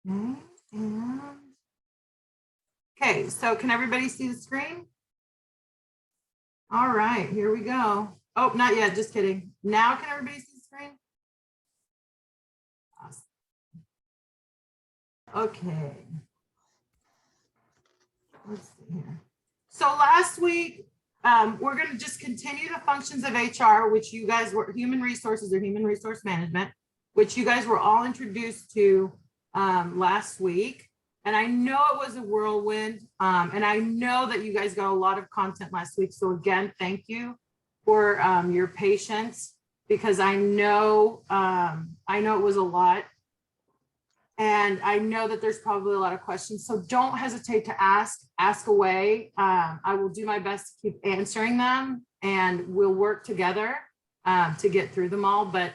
Okay, okay, so can everybody see the screen? All right, here we go. Oh, not yet, just kidding. Now can everybody see the screen? Awesome. Okay. Let's see here. So last week, we're going to just continue the functions of HR, which you guys were human resources or human resource management, which you guys were all introduced to last week. And I know it was a whirlwind. And I know that you guys got a lot of content last week. So again, thank you for your patience, because I know it was a lot. And I know that there's probably a lot of questions. So don't hesitate to ask away. I will do my best to keep answering them, and we'll work together to get through them all. But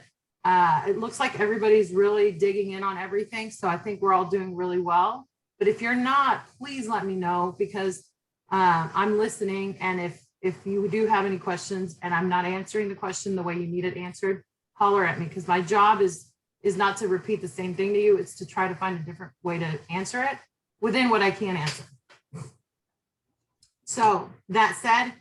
it looks like everybody's really digging in on everything. So I think we're all doing really well. But if you're not, please let me know, because I'm listening. And if you do have any questions and I'm not answering the question the way you need it answered, holler at me, because my job is not to repeat the same thing to you. It's to try to find a different way to answer it within what I can answer. So that said,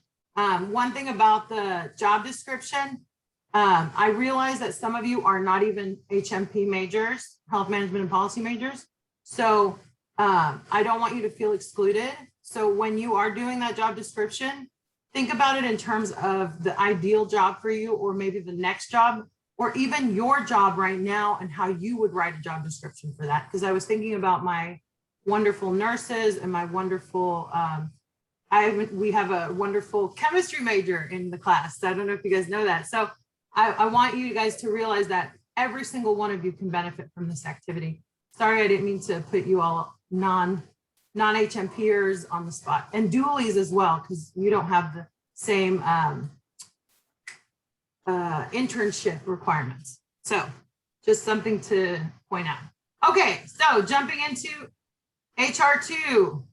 one thing about the job description, I realize that some of you are not even HMP majors, health management and policy majors. So I don't want you to feel excluded. So when you are doing that job description, think about it in terms of the ideal job for you, or maybe the next job, or even your job right now, and how you would write a job description for that. Because I was thinking about my wonderful nurses and my wonderful, we have a wonderful chemistry major in the class. I don't know if you guys know that. So I want you guys to realize that every single one of you can benefit from this activity. Sorry, I didn't mean to put you all non-HMPers on the spot, and dualies as well, because you don't have the same internship requirements. So just something to point out. Okay, so jumping into HR2.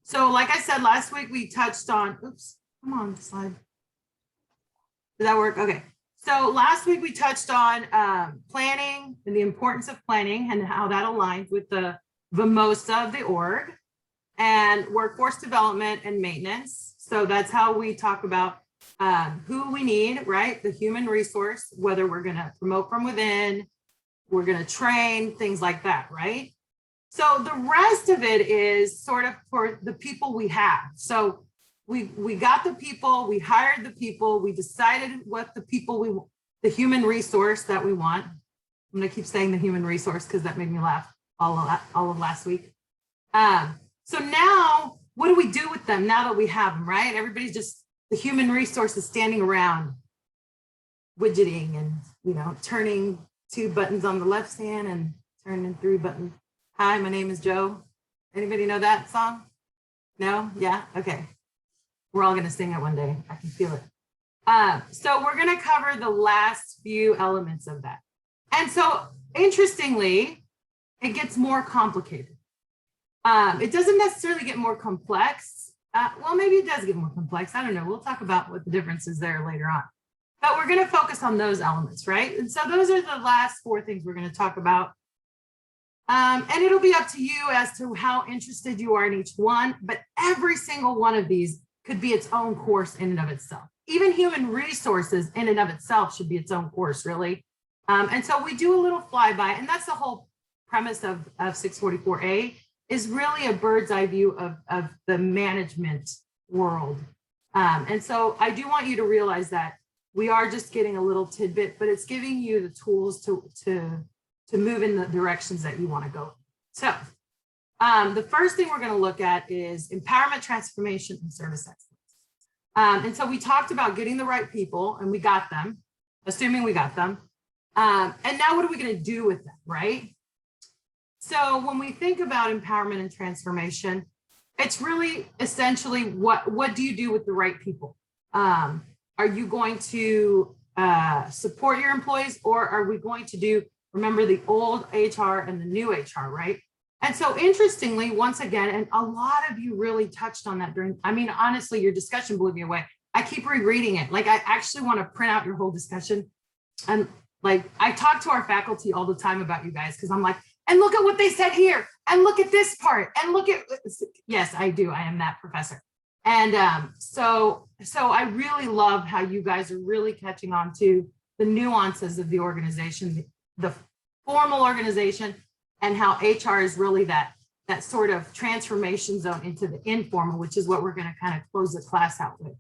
So like I said, last week we touched on, oops, come on, slide. Did that work? Okay. So last week we touched on planning and the importance of planning and how that aligns with the VMOSA of the org, and workforce development and maintenance. So that's how we talk about who we need, right? The human resource, whether we're going to promote from within, we're going to train, things like that, right? So the rest of it is sort of for the people we have. So we got the people, we hired the people, we decided what the people the human resource that we want. I'm going to keep saying the human resource because that made me laugh all of last week. So now what do we do with them now that we have them, right? Everybody's just, the human resource is standing around widgeting and, turning 2 buttons on the left hand and turning 3 buttons. Hi, my name is Joe. Anybody know that song? No? Yeah? Okay. We're all going to sing it one day. I can feel it. So we're going to cover the last few elements of that. And so interestingly, it gets more complicated. It doesn't necessarily get more complex. Well, maybe it does get more complex. I don't know. We'll talk about what the difference is there later on. But we're going to focus on those elements, right? And so those are the last 4 things we're going to talk about. And it'll be up to you as to how interested you are in each one. But every single one of these could be its own course in and of itself. Even human resources in and of itself should be its own course, really. And so we do a little flyby, and that's the whole premise of 644A, is really a bird's eye view of the management world. And so I do want you to realize that we are just getting a little tidbit, but it's giving you the tools to move in the directions that you want to go. So the first thing we're going to look at is empowerment, transformation, and service excellence. And so we talked about getting the right people, and we got them, assuming we got them. And now what are we going to do with them, right? So when we think about empowerment and transformation, it's really essentially what do you do with the right people? Are you going to support your employees, or are we going to do, remember, the old HR and the new HR, right? And so interestingly, once again, and a lot of you really touched on that during, I mean, honestly, your discussion blew me away. I keep rereading it. Like, I actually want to print out your whole discussion. And like, I talk to our faculty all the time about you guys, because I'm like, and look at what they said here, and look at this part, and look at, yes, I do. I am that professor. And so I really love how you guys are really catching on to the nuances of the organization, the formal organization, and how HR is really that sort of transformation zone into the informal, which is what we're going to kind of close the class out with.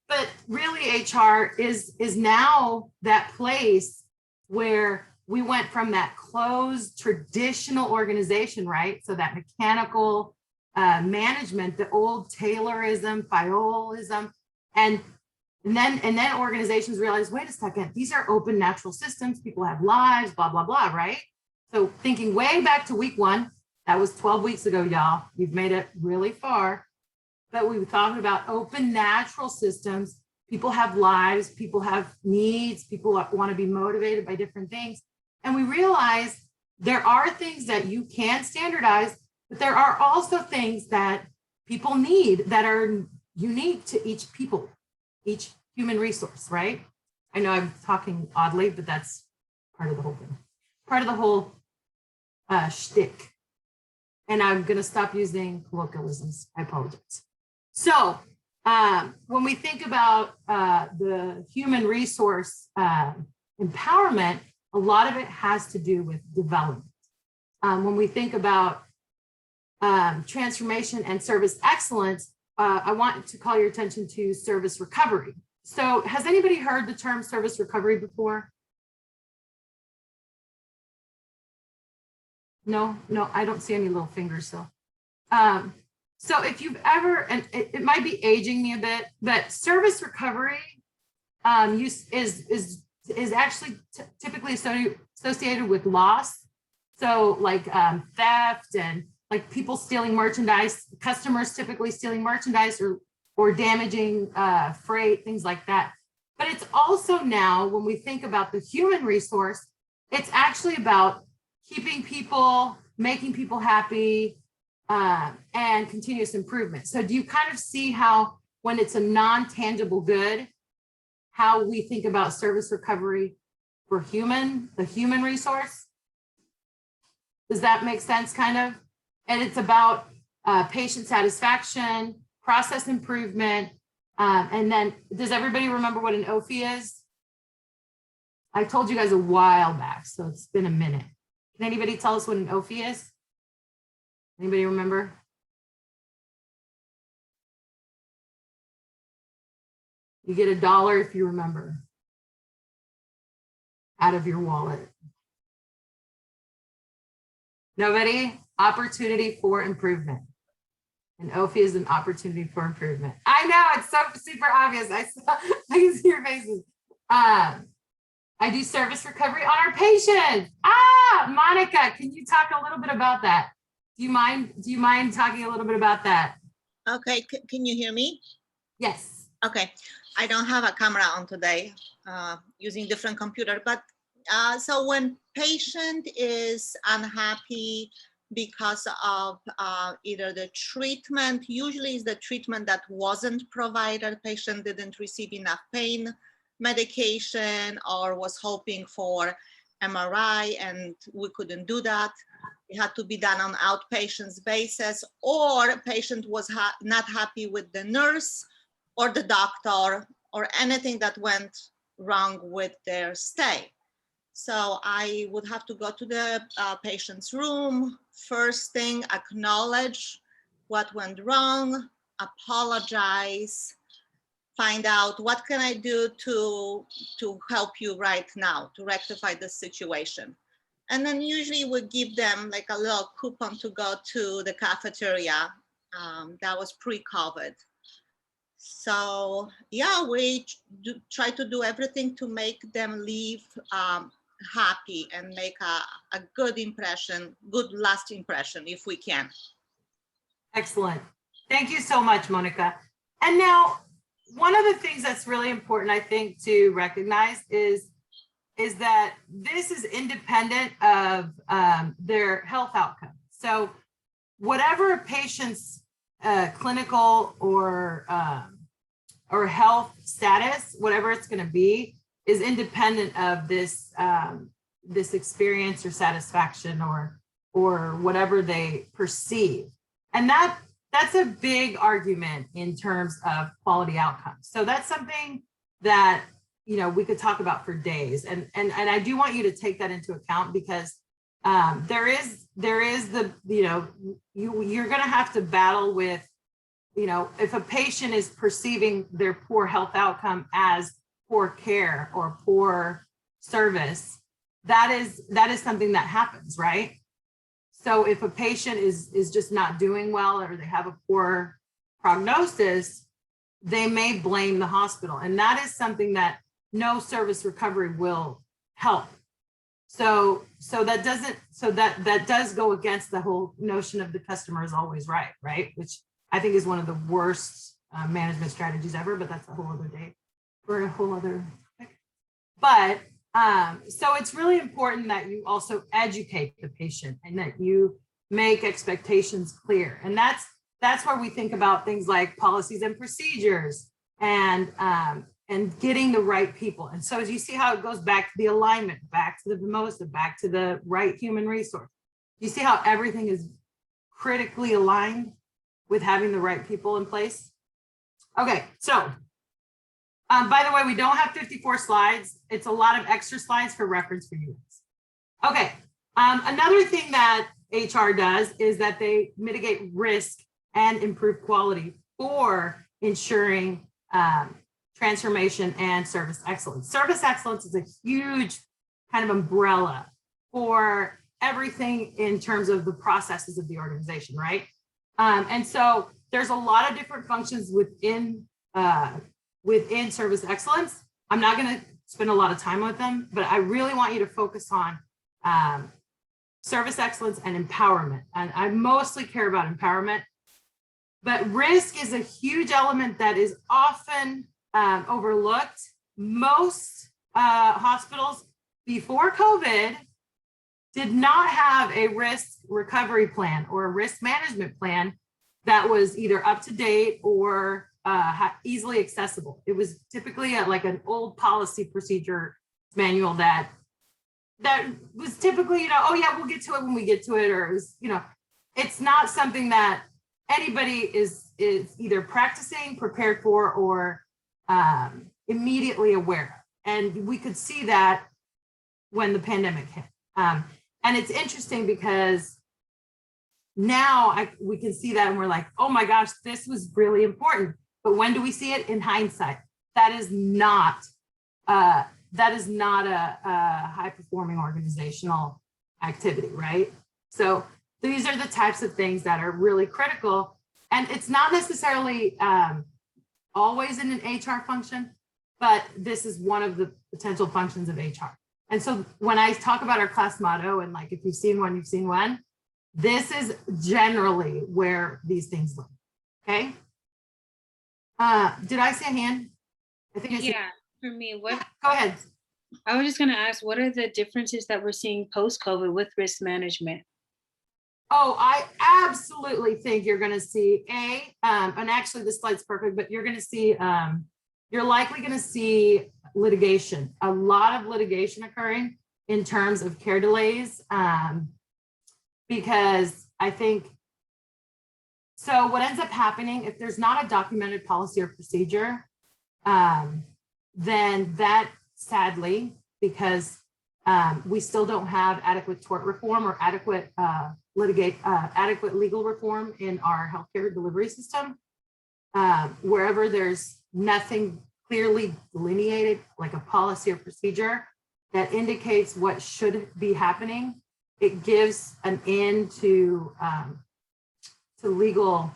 But really HR is now that place where we went from that closed traditional organization, right? So that mechanical management, the old Taylorism, Fiolism, and then organizations realize, wait a second, these are open natural systems, people have lives, blah, blah, blah, right? So thinking way back to week 1, that was 12 weeks ago, y'all. You've made it really far. But we were talking about open natural systems. People have lives, people have needs, people want to be motivated by different things. And we realize there are things that you can standardize, but there are also things that people need that are unique to each people, each human resource, right? I know I'm talking oddly, but that's part of the whole thing, part of the whole shtick. And I'm going to stop using colloquialisms. I apologize. So when we think about the human resource empowerment, a lot of it has to do with development. When we think about transformation and service excellence, I want to call your attention to service recovery. So has anybody heard the term service recovery before? No, I don't see any little fingers. So if you've ever, and it might be aging me a bit, but service recovery is actually typically associated with loss. So like theft and like people stealing merchandise, customers typically stealing merchandise or damaging freight, things like that. But it's also now, when we think about the human resource, it's actually about keeping people, making people happy, and continuous improvement. So do you kind of see how when it's a non-tangible good, how we think about service recovery for the human resource? Does that make sense kind of? And it's about patient satisfaction, process improvement, and then does everybody remember what an OFI is? I told you guys a while back, so it's been a minute. Can anybody tell us what an OFI is? Anybody remember? You get $1 if you remember out of your wallet. Nobody? Opportunity for improvement. An OFI is an opportunity for improvement. I know, it's so super obvious. I can see your faces. I do service recovery on our patients. Monica, can you talk a little bit about that? Do you mind talking a little bit about that? Okay, can you hear me? Yes. Okay, I don't have a camera on today, using different computer, but so when patient is unhappy because of either the treatment, usually is the treatment that wasn't provided, patient didn't receive enough pain medication or was hoping for MRI and we couldn't do that. It had to be done on outpatients basis, or patient was not happy with the nurse or the doctor or anything that went wrong with their stay. So I would have to go to the patient's room, first thing, acknowledge what went wrong, apologize, find out what can I do to help you right now, to rectify the situation. And then usually we give them like a little coupon to go to the cafeteria. That was pre-COVID. So yeah, we try to do everything to make them leave happy and make a good impression, good last impression if we can. Excellent. Thank you so much, Monica. And now, one of the things that's really important, I think, to recognize is that this is independent of their health outcome. So whatever a patient's clinical or health status, whatever it's going to be, is independent of this this experience or satisfaction or whatever they perceive. And that's a big argument in terms of quality outcomes. So that's something that, you know, we could talk about for days. And I do want you to take that into account, because there is the, you know, you're going to have to battle with, you know, if a patient is perceiving their poor health outcome as poor care or poor service, that is something that happens, right? So if a patient is just not doing well, or they have a poor prognosis, they may blame the hospital. And that is something that no service recovery will help. So that does go against the whole notion of the customer is always right? Which I think is one of the worst management strategies ever, but that's a whole other day for a whole other topic. But so it's really important that you also educate the patient and that you make expectations clear. And that's where we think about things like policies and procedures and getting the right people. And so as you see how it goes back to the alignment, back to the VMOSA, back to the right human resource, you see how everything is critically aligned with having the right people in place. Okay, so by the way, we don't have 54 slides. It's a lot of extra slides for reference for you guys. Okay, another thing that HR does is that they mitigate risk and improve quality for ensuring transformation and service excellence. Service excellence is a huge kind of umbrella for everything in terms of the processes of the organization, right? And so there's a lot of different functions within service excellence. I'm not going to spend a lot of time with them, but I really want you to focus on service excellence and empowerment. And I mostly care about empowerment, but risk is a huge element that is often overlooked. Most hospitals before COVID did not have a risk recovery plan or a risk management plan that was either up to date or easily accessible. It was typically like an old policy procedure manual that was typically, you know, oh yeah, we'll get to it when we get to it, or it was, you know, it's not something that anybody is either practicing, prepared for, or immediately aware of. And we could see that when the pandemic hit. And it's interesting because now we can see that and we're like, oh my gosh, this was really important. But when do we see it? In hindsight. That is not a high performing organizational activity, right? So these are the types of things that are really critical. And it's not necessarily always in an HR function, but this is one of the potential functions of HR. And so when I talk about our class motto, and like, if you've seen one, you've seen one, this is generally where these things live, okay? Did I see a hand? I think I see. Yeah, for me, what? Yeah, go ahead. I was just going to ask, what are the differences that we're seeing post-COVID with risk management? Oh, I absolutely think you're going to see and actually this slide's perfect, but you're going to see, you're likely going to see litigation, a lot of litigation occurring in terms of care delays, because I think, so what ends up happening, if there's not a documented policy or procedure, then that sadly, because we still don't have adequate tort reform or adequate legal reform in our healthcare delivery system, wherever there's nothing clearly delineated, like a policy or procedure that indicates what should be happening, it gives an end to legal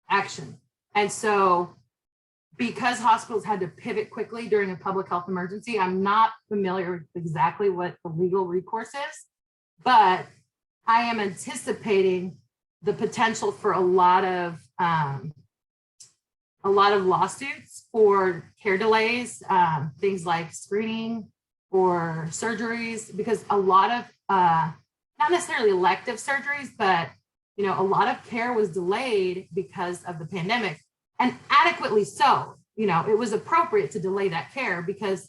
action. And so because hospitals had to pivot quickly during a public health emergency, I'm not familiar with exactly what the legal recourse is, but I am anticipating the potential for a lot of lawsuits for care delays, things like screening or surgeries, because a lot of, not necessarily elective surgeries, but you know, a lot of care was delayed because of the pandemic, and adequately so. You know, it was appropriate to delay that care because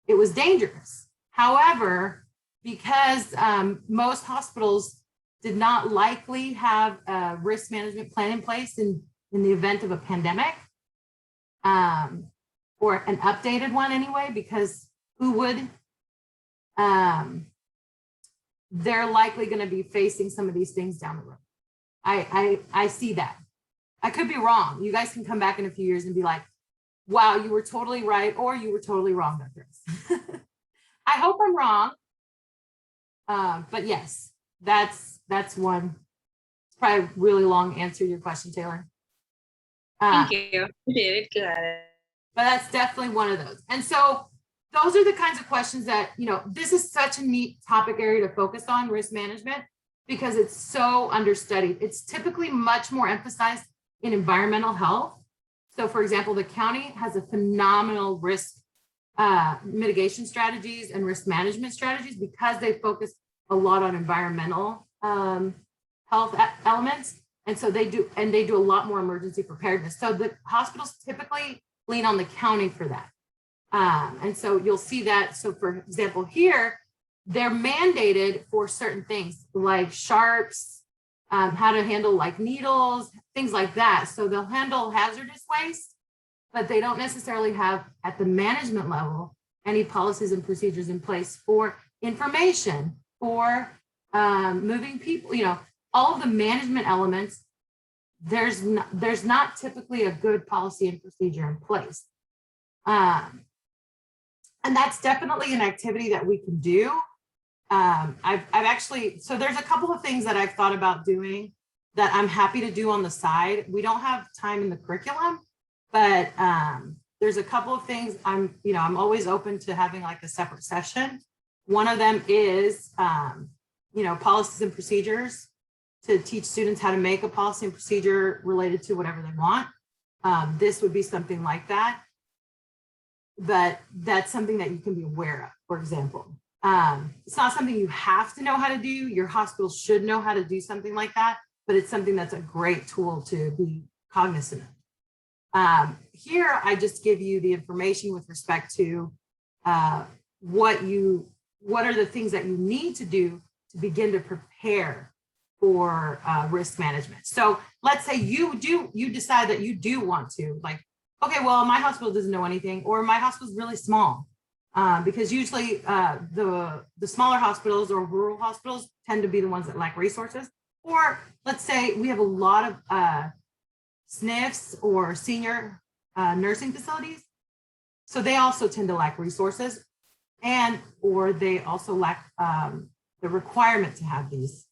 it was dangerous. However, because most hospitals did not likely have a risk management plan in place in the event of a pandemic, or an updated one anyway, because who would? They're likely going to be facing some of these things down the road. I see that. I could be wrong. You guys can come back in a few years and be like, wow, you were totally right, or you were totally wrong, Dr. S. I hope I'm wrong. But yes, that's one. It's probably a really long answer to your question, Taylor. Thank you. You did it good. But that's definitely one of those. And so those are the kinds of questions that, this is such a neat topic area to focus on, risk management, because it's so understudied. It's typically much more emphasized in environmental health. So for example, the county has a phenomenal risk mitigation strategies and risk management strategies because they focus a lot on environmental health elements. And so they do a lot more emergency preparedness. So the hospitals typically lean on the county for that. And so you'll see that. So for example, here, they're mandated for certain things like sharps, how to handle like needles, things like that. So they'll handle hazardous waste, but they don't necessarily have at the management level any policies and procedures in place for information, for moving people, all of the management elements. There's not typically a good policy and procedure in place. And that's definitely an activity that we can do. I've actually, so there's a couple of things that I've thought about doing that I'm happy to do on the side. We don't have time in the curriculum, but there's a couple of things I'm always open to having like a separate session. One of them is, policies and procedures, to teach students how to make a policy and procedure related to whatever they want. This would be something like that. But that's something that you can be aware of, for example. It's not something you have to know how to do. Your hospital should know how to do something like that, but it's something that's a great tool to be cognizant of. Here, I just give you the information with respect to what are the things that you need to do to begin to prepare for risk management. So let's say you decide that you do want to, like, okay, well, my hospital doesn't know anything, or my hospital is really small, because usually the smaller hospitals or rural hospitals tend to be the ones that lack resources. Or let's say we have a lot of SNFs or senior nursing facilities. So they also tend to lack resources, or they also lack the requirement to have these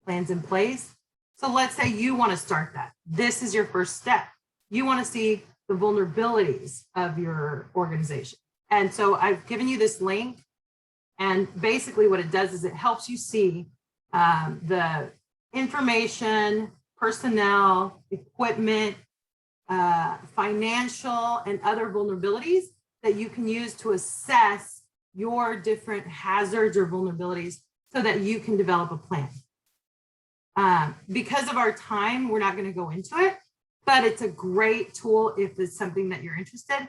plans in place. So let's say you want to start that. This is your first step. You want to see the vulnerabilities of your organization. And so I've given you this link, and basically what it does is it helps you see the information, personnel, equipment, financial, and other vulnerabilities that you can use to assess your different hazards or vulnerabilities so that you can develop a plan. Because of our time, we're not going to go into it, but it's a great tool if it's something that you're interested in.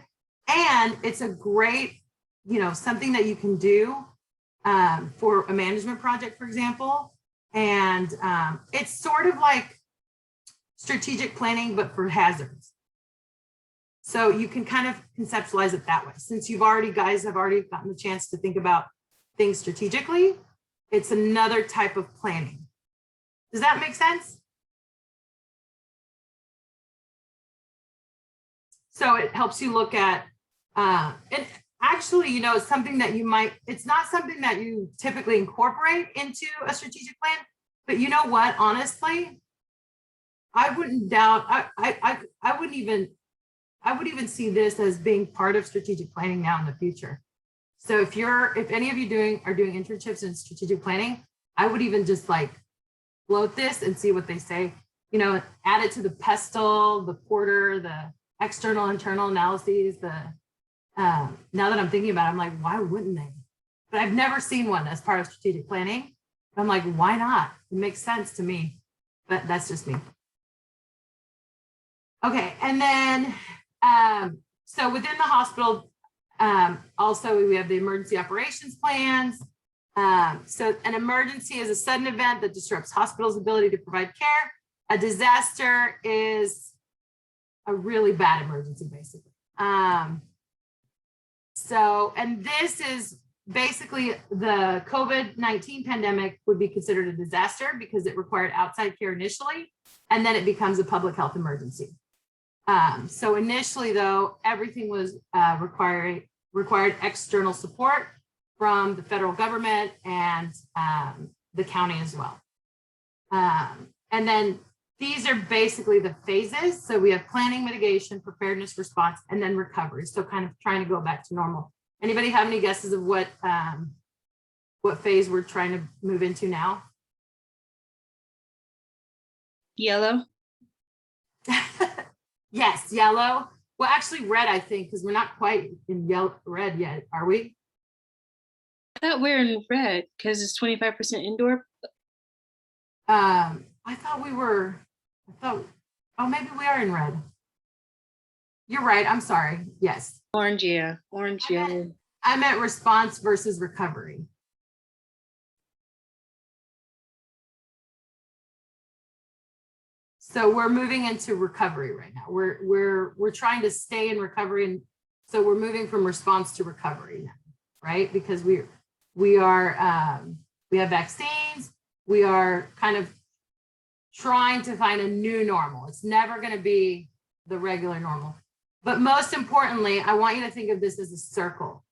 And it's a great, something that you can do for a management project, for example. And it's sort of like strategic planning, but for hazards. So you can kind of conceptualize it that way. Since guys have already gotten the chance to think about things strategically, it's another type of planning. Does that make sense? So it helps you look at, and actually, it's something that it's not something that you typically incorporate into a strategic plan, but you know what, honestly, I wouldn't doubt, I would even see this as being part of strategic planning now in the future. So if any of you are doing internships in strategic planning, I would even just like float this and see what they say, add it to the PESTEL, the Porter, the external, internal analyses, now that I'm thinking about it, I'm like, why wouldn't they? But I've never seen one as part of strategic planning. I'm like, why not? It makes sense to me, but that's just me. Okay, and then, so within the hospital, also we have the emergency operations plans. So an emergency is a sudden event that disrupts hospitals' ability to provide care. A disaster is a really bad emergency, basically. And this is basically the COVID-19 pandemic would be considered a disaster because it required outside care initially, and then it becomes a public health emergency. So initially, though, everything was required external support from the federal government and the county as well. And then these are basically the phases. So we have planning, mitigation, preparedness, response, and then recovery. So kind of trying to go back to normal. Anybody have any guesses of what phase we're trying to move into now? Yellow. Yes, yellow. Well, actually red, I think, because we're not quite in red yet, are we? I thought we're in red because it's 25% indoor. I thought oh, maybe we are in red. You're right, I'm sorry, yes. Orange, yeah, orange, yellow. I meant response versus recovery. So we're moving into recovery right now. We're trying to stay in recovery, and so we're moving from response to recovery now, right? Because we have vaccines. We are kind of trying to find a new normal. It's never going to be the regular normal. But most importantly, I want you to think of this as a circle.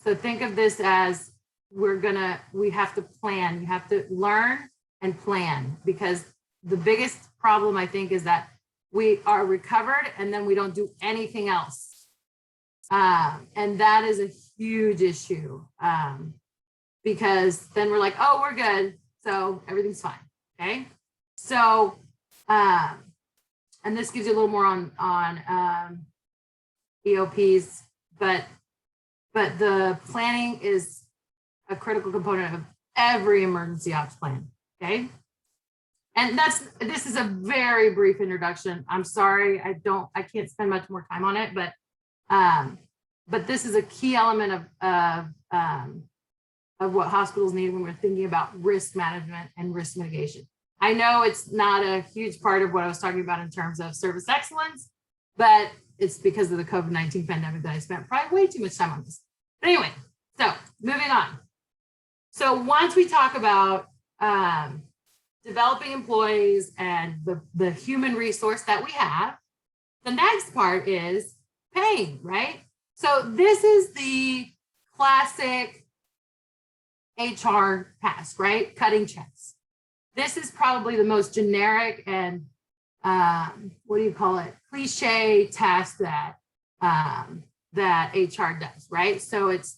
So think of this as we have to plan. You have to learn and plan, because the biggest problem, I think, is that we are recovered and then we don't do anything else. And that is a huge issue, because then we're like, oh, we're good. So everything's fine. Okay. So, and this gives you a little more on EOPs, but the planning is a critical component of every emergency ops plan. Okay. And this is a very brief introduction. I'm sorry, I can't spend much more time on it, but this is a key element of what hospitals need when we're thinking about risk management and risk mitigation. I know it's not a huge part of what I was talking about in terms of service excellence, but it's because of the COVID-19 pandemic that I spent probably way too much time on this. But anyway, so moving on. So once we talk about developing employees and the human resource that we have, the next part is paying, right? So this is the classic HR task, right? Cutting checks. This is probably the most generic and what do you call it? Cliche task that HR does, right? So it's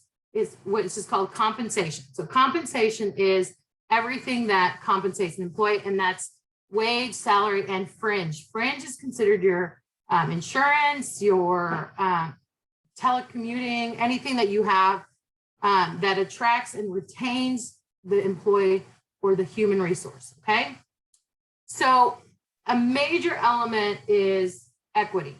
what's just called compensation. So compensation is everything that compensates an employee, and that's wage, salary, and fringe. Fringe is considered your insurance, your telecommuting, anything that you have that attracts and retains the employee or the human resource, okay? So a major element is equity.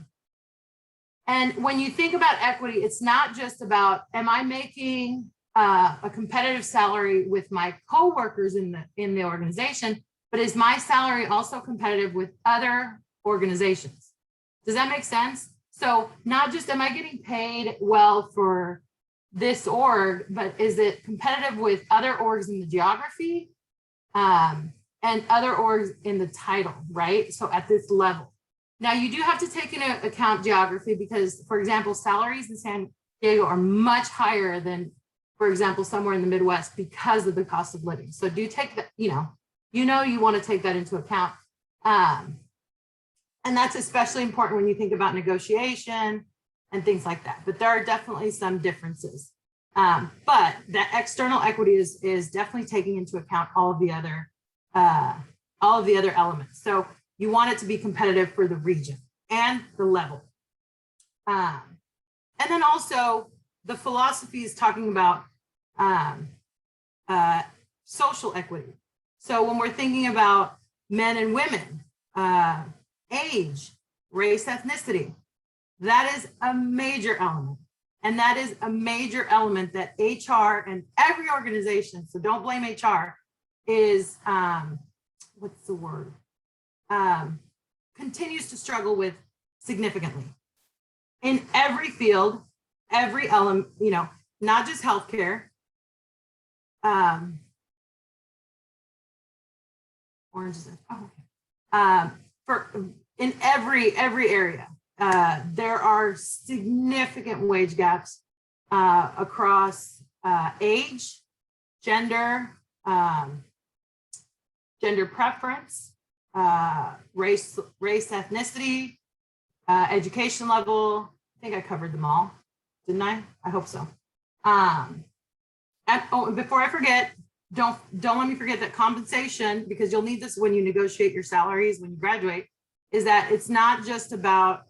And when you think about equity, it's not just about, am I making a competitive salary with my coworkers in the organization, but is my salary also competitive with other organizations? Does that make sense? So not just am I getting paid well for this org, but is it competitive with other orgs in the geography and other orgs in the title, right? So at this level. Now you do have to take into account geography because, for example, salaries in San Diego are much higher than, for example, somewhere in the Midwest because of the cost of living. So do take that, you want to take that into account. And that's especially important when you think about negotiation and things like that. But there are definitely some differences. But that external equity is definitely taking into account all of the other elements. So you want it to be competitive for the region and the level. And then also the philosophy is talking about social equity. So when we're thinking about men and women, age, race, ethnicity, that is a major element. And that is a major element that HR and every organization, so don't blame HR, is, what's the word? Continues to struggle with significantly. In every field, every element, you know, not just healthcare. Oranges. Oh, okay. In every area, there are significant wage gaps across age, gender, gender preference, race, ethnicity, education level. I think I covered them all, didn't I? I hope so. And before I forget, don't let me forget that compensation, because you'll need this when you negotiate your salaries when you graduate, is that it's not just about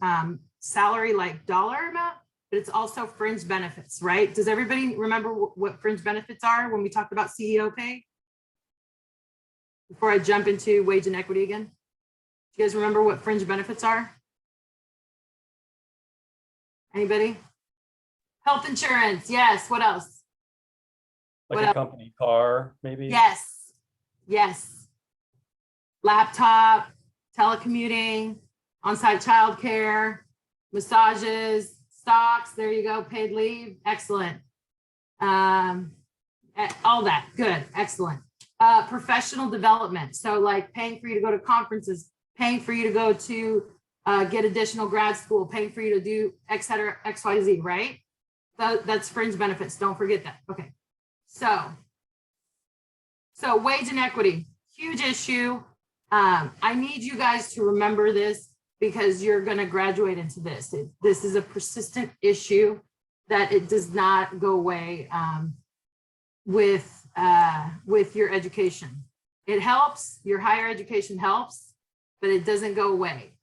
salary like dollar amount, but it's also fringe benefits, right? Does everybody remember what fringe benefits are when we talked about CEO pay? Before I jump into wage inequity again, do you guys remember what fringe benefits are? Anybody? Health insurance, yes. What else? Like What a else? company car, maybe? Yes, yes. Laptop, telecommuting, on-site childcare, massages, stocks, there you go, paid leave, excellent. All that, good, excellent. Professional development, so like paying for you to go to conferences, paying for you to go to get additional grad school, paying for you to do et cetera, XYZ, right? That's fringe benefits, don't forget that, okay. So wage inequity, huge issue. I need you guys to remember this because you're going to graduate into this. This is a persistent issue that it does not go away with your education. It helps, your higher education helps, but it doesn't go away.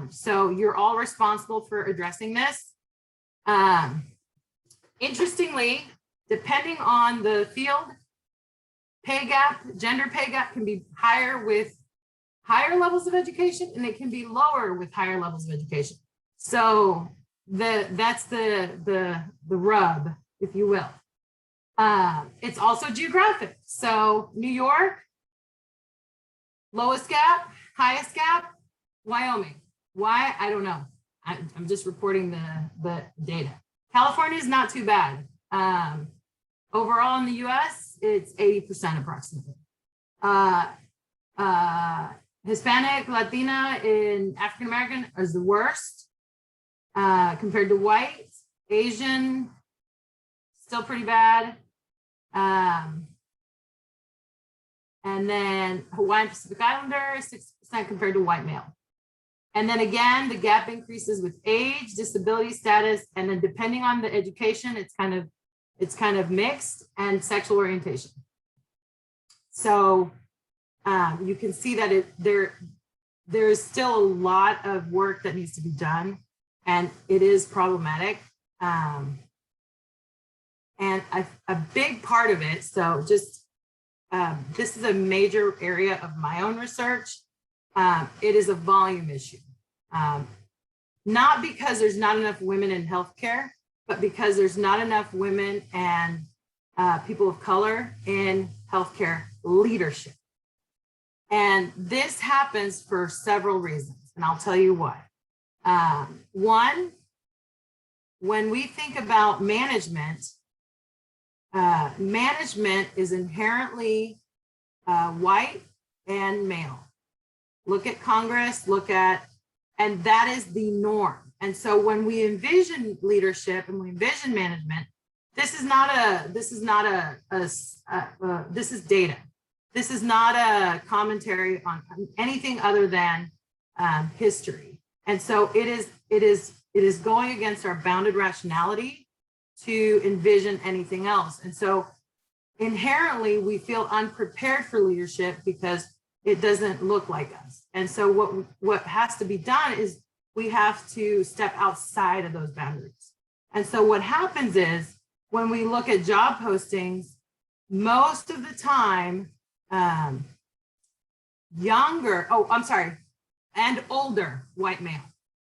So you're all responsible for addressing this. Interestingly, depending on the field, pay gap, gender pay gap can be higher with higher levels of education, and it can be lower with higher levels of education. So that's the rub, if you will. It's also geographic. So New York, lowest gap, highest gap, Wyoming. Why? I don't know. I'm just reporting the data. California is not too bad. Overall in the US, it's 80% approximately. Hispanic, Latina, and African American is the worst compared to white. Asian, still pretty bad. And then Hawaiian Pacific Islander, 6% compared to white male. And then again, the gap increases with age, disability status, and then depending on the education, it's kind of mixed, and sexual orientation. So you can see that there is still a lot of work that needs to be done, and it is problematic. And a big part of it, so just this is a major area of my own research. It is a volume issue, not because there's not enough women in healthcare, but because there's not enough women and people of color in healthcare leadership. And this happens for several reasons, and I'll tell you why. One, when we think about management, management is inherently white and male. Look at Congress, and that is the norm. And so when we envision leadership and we envision management, this is data. This is not a commentary on anything other than history. And so it is going against our bounded rationality to envision anything else. And so inherently we feel unprepared for leadership because it doesn't look like us. And so what has to be done is we have to step outside of those boundaries. And so what happens is when we look at job postings, most of the time, and older white male.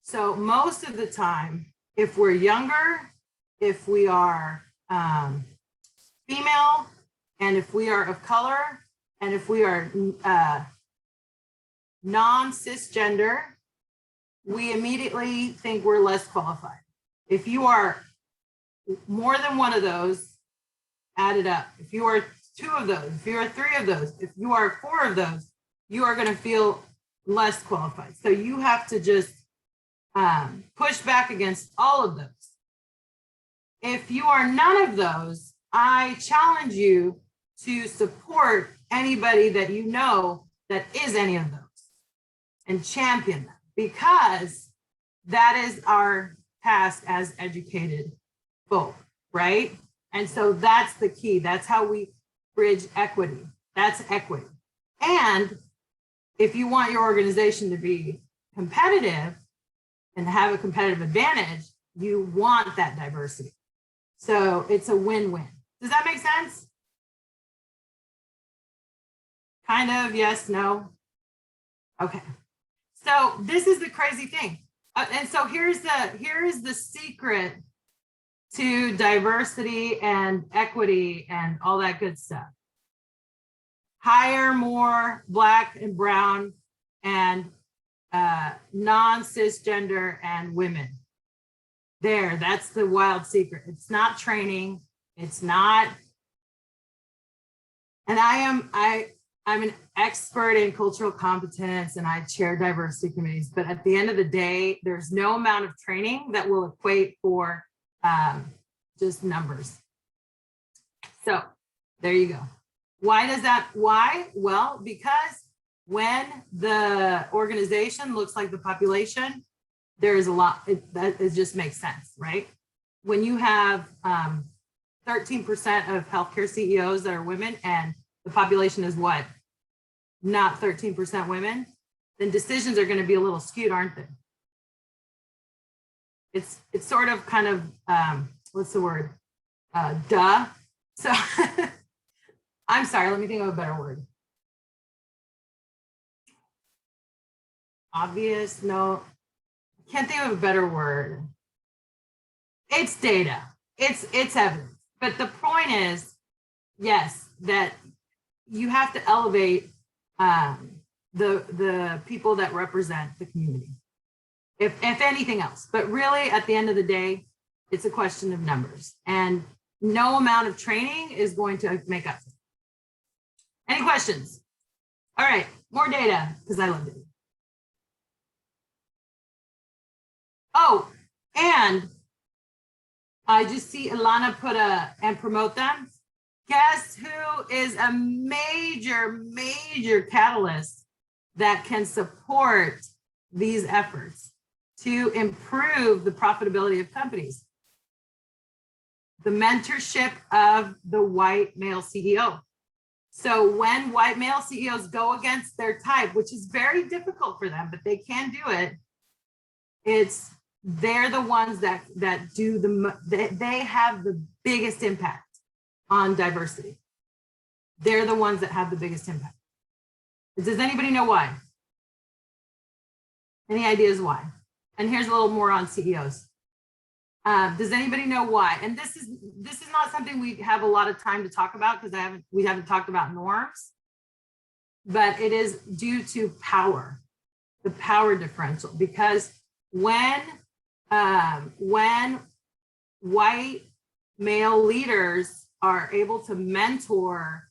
So most of the time, if we're younger if we are female, and if we are of color, and if we are non-cisgender, we immediately think we're less qualified. If you are more than one of those, add it up. If you are 2 of those, if you are 3 of those, if you are 4 of those, you are going to feel less qualified. So you have to just push back against all of those. If you are none of those, I challenge you to support anybody that you know that is any of those and champion them, because that is our task as educated folk, right? And so that's the key. That's how we bridge equity. That's equity. And if you want your organization to be competitive and have a competitive advantage, you want that diversity. So it's a win-win. Does that make sense? Kind of, yes, no? Okay. So this is the crazy thing. And so here is the secret to diversity and equity and all that good stuff. Hire more Black and brown and non-cisgender and women. There, that's the wild secret. It's not training. It's not. And I'm an expert in cultural competence and I chair diversity committees, but at the end of the day, there's no amount of training that will equate for just numbers. So there you go. Why does that? Why? Well, because when the organization looks like the population, there is a lot, it just makes sense, right? When you have 13% of healthcare CEOs that are women and the population is what? Not 13% women, then decisions are going to be a little skewed, aren't they? It's sort of kind of, what's the word? Duh. So I'm sorry, let me think of a better word. Obvious, no, can't think of a better word. It's data, it's evidence. But the point is, yes, that you have to elevate the people that represent the community, if anything else. But really, at the end of the day, it's a question of numbers, and no amount of training is going to make up for it. Any questions? All right, more data, because I love data. Oh, and I just see Ilana put and promote them. Guess who is a major catalyst that can support these efforts to improve the profitability of companies? The mentorship of the white male CEO. So when white male CEOs go against their type, which is very difficult for them, but they can do it, they're the ones that do they have the biggest impact on diversity. They're the ones that have the biggest impact. Does anybody know why? Any ideas why? And here's a little more on CEOs. Does anybody know why? And this is not something we have a lot of time to talk about because we haven't talked about norms, but it is due to power, the power differential. Because when white male leaders are able to mentor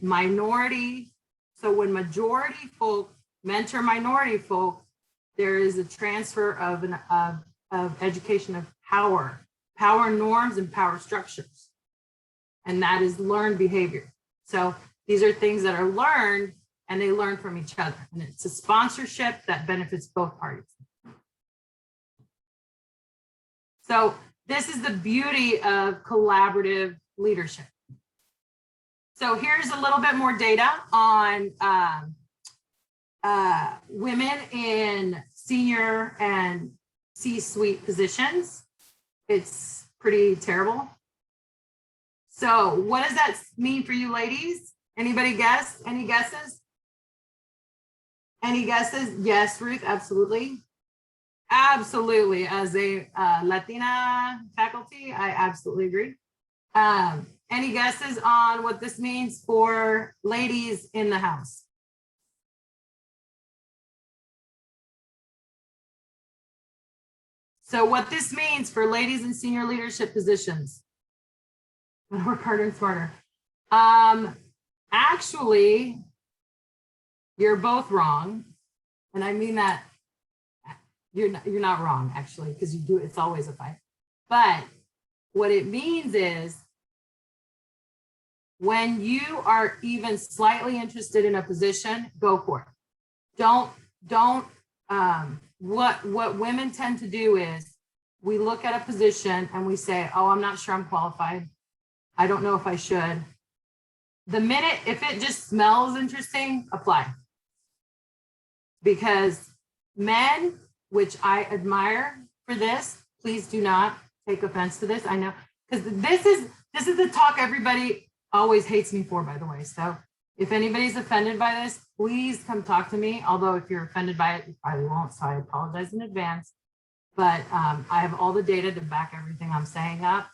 minority, so when majority folk mentor minority folk, there is a transfer of education of power norms and power structures. And that is learned behavior. So these are things that are learned and they learn from each other. And it's a sponsorship that benefits both parties. So this is the beauty of collaborative leadership. So here's a little bit more data on women in senior and C-suite positions. It's pretty terrible. So what does that mean for you ladies? Anybody guess? Any guesses? Any guesses? Yes, Ruth, absolutely. Absolutely. As a Latina faculty, I absolutely agree. Any guesses on what this means for ladies in the house? So what this means for ladies in senior leadership positions. Work harder and smarter. Actually, you're both wrong. And I mean that you're not wrong, actually, because you do, it's always a fight. But what it means is when you are even slightly interested in a position, go for it. What women tend to do is we look at a position and we say, oh, I'm not sure I'm qualified. I don't know if I should. The minute, if it just smells interesting, apply. Because men, which I admire for this, please do not take offense to this. I know, because this is the talk everybody always hates me for, by the way. So if anybody's offended by this, please come talk to me. Although if you're offended by it, you probably won't, so I apologize in advance. But I have all the data to back everything I'm saying up.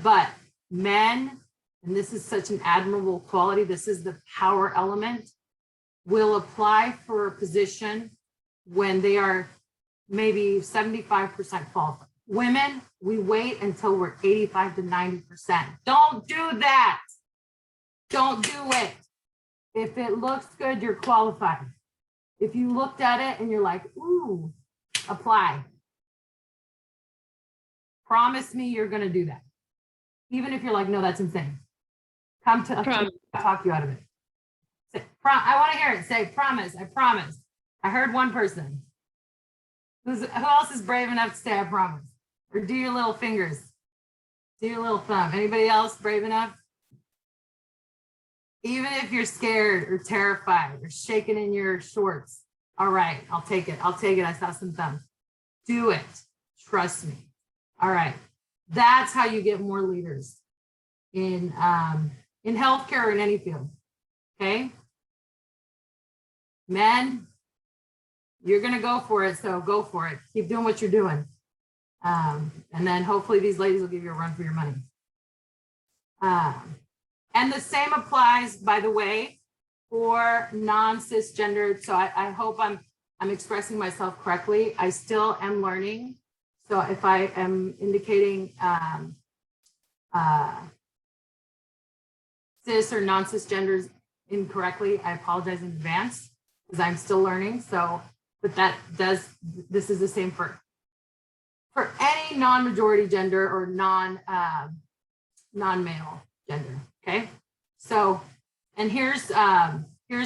But men, and this is such an admirable quality, this is the power element, will apply for a position when they are maybe 75% qualified. Women, we wait until we're 85 to 90%. Don't do that. Don't do it. If it looks good, you're qualified. If you looked at it and you're like, ooh, apply. Promise me you're going to do that. Even if you're like, no, that's insane. Come to talk you out of it. Say, I want to hear it. Say, promise. I promise. I heard one person. Who else is brave enough to say, I promise? Or do your little fingers. Do your little thumb. Anybody else brave enough? Even if you're scared or terrified or shaking in your shorts. All right, I'll take it. I'll take it. I saw some thumbs. Do it. Trust me. All right. That's how you get more leaders in healthcare or in any field. Okay. Men, you're going to go for it. So go for it. Keep doing what you're doing. And then hopefully these ladies will give you a run for your money. And the same applies, by the way, for non-cisgendered. So I hope I'm expressing myself correctly. I still am learning. So if I am indicating cis or non-cisgenders incorrectly, I apologize in advance because I'm still learning. So, but this is the same for any non-majority gender or non-male gender. Okay. So, and here's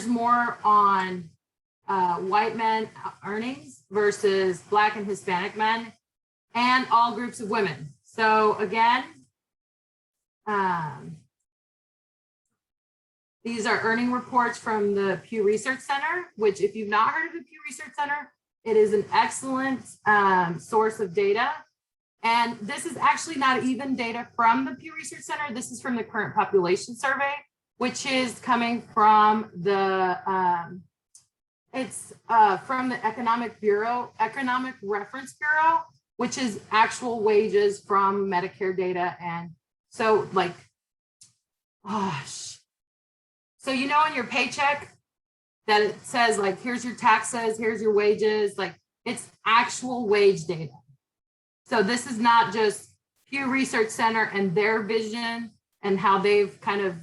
more on white men earnings versus Black and Hispanic men and all groups of women. So again, these are earning reports from the Pew Research Center, which if you've not heard of the Pew Research Center, it is an excellent source of data. And this is actually not even data from the Pew Research Center. This is from the current population survey, which is coming from the, from the Economic Reference Bureau, which is actual wages from Medicare data. And so like, gosh. So you know in your paycheck that it says like, here's your taxes, here's your wages, like it's actual wage data. So this is not just Pew Research Center and their vision and how they've kind of,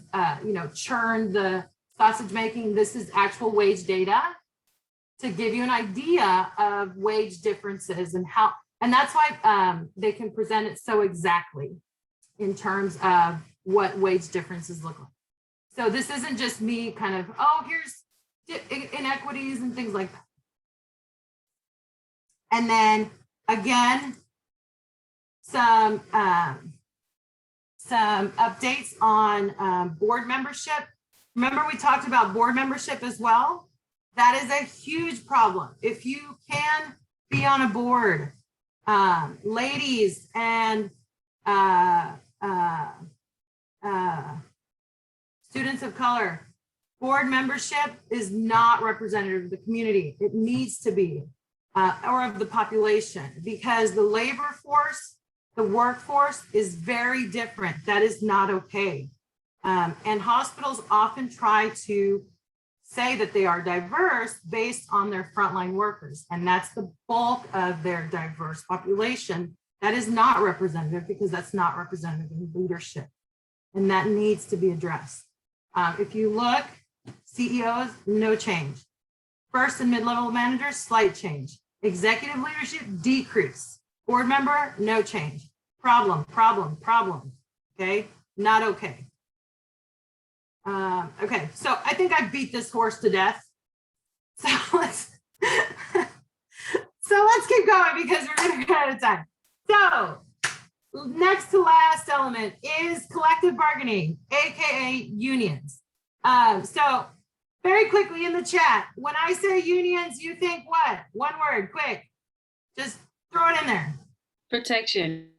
churned the sausage making. This is actual wage data to give you an idea of wage differences and how, and that's why they can present it so exactly in terms of what wage differences look like. So this isn't just me kind of, oh, here's inequities and things like that. And then again, some updates on board membership. Remember we talked about board membership as well? That is a huge problem. If you can be on a board, ladies and students of color, board membership is not representative of the community. It needs to be. or of the population, because the labor force, the workforce is very different. That is not okay. And hospitals often try to say that they are diverse based on their frontline workers. And that's the bulk of their diverse population. That is not representative, because that's not representative in leadership. And that needs to be addressed. If you look, CEOs, no change. First and mid-level managers, slight change. Executive leadership, decrease. Board member, no change. Problem, problem, problem. Okay, not okay. Okay, so I think I beat this horse to death. So let's keep going, because we're gonna run out of time. So next to last element is collective bargaining, AKA unions. So very quickly in the chat, when I say unions, you think what? One word, quick. Just throw it in there. Protection.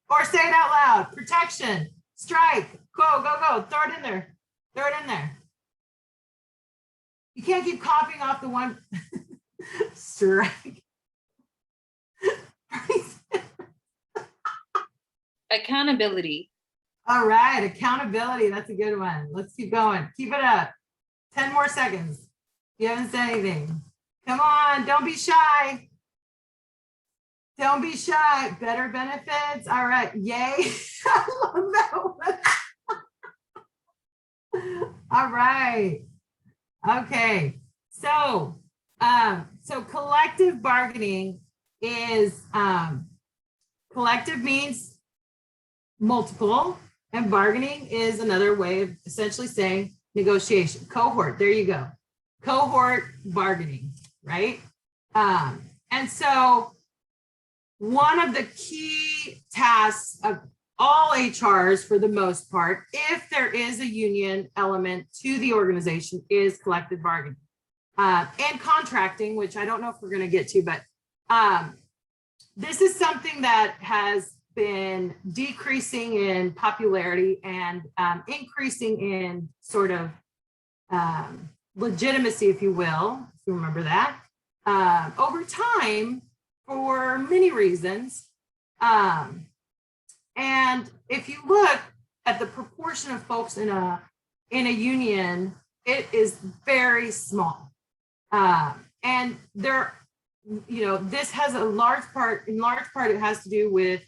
Or say it out loud. Protection, strike, go, go, go. Throw it in there. Throw it in there. You can't keep copying off the one. Strike. Accountability. All right, accountability. That's a good one. Let's keep going. Keep it up. 10 more seconds. You haven't said anything. Come on, don't be shy. Don't be shy. Better benefits. All right, yay. I love that one. All right. Okay. So, so collective bargaining is, collective means multiple, and bargaining is another way of essentially saying negotiation. Cohort, there you go. Cohort bargaining, right? And so one of the key tasks of all HRs, for the most part, if there is a union element to the organization, is collective bargaining. And contracting, which I don't know if we're going to get to, but this is something that has been decreasing in popularity and increasing in sort of legitimacy, if you will, if you remember that, over time for many reasons. And if you look at the proportion of folks in a union, it is very small. And there, you know, this has a large part, in large part, it has to do with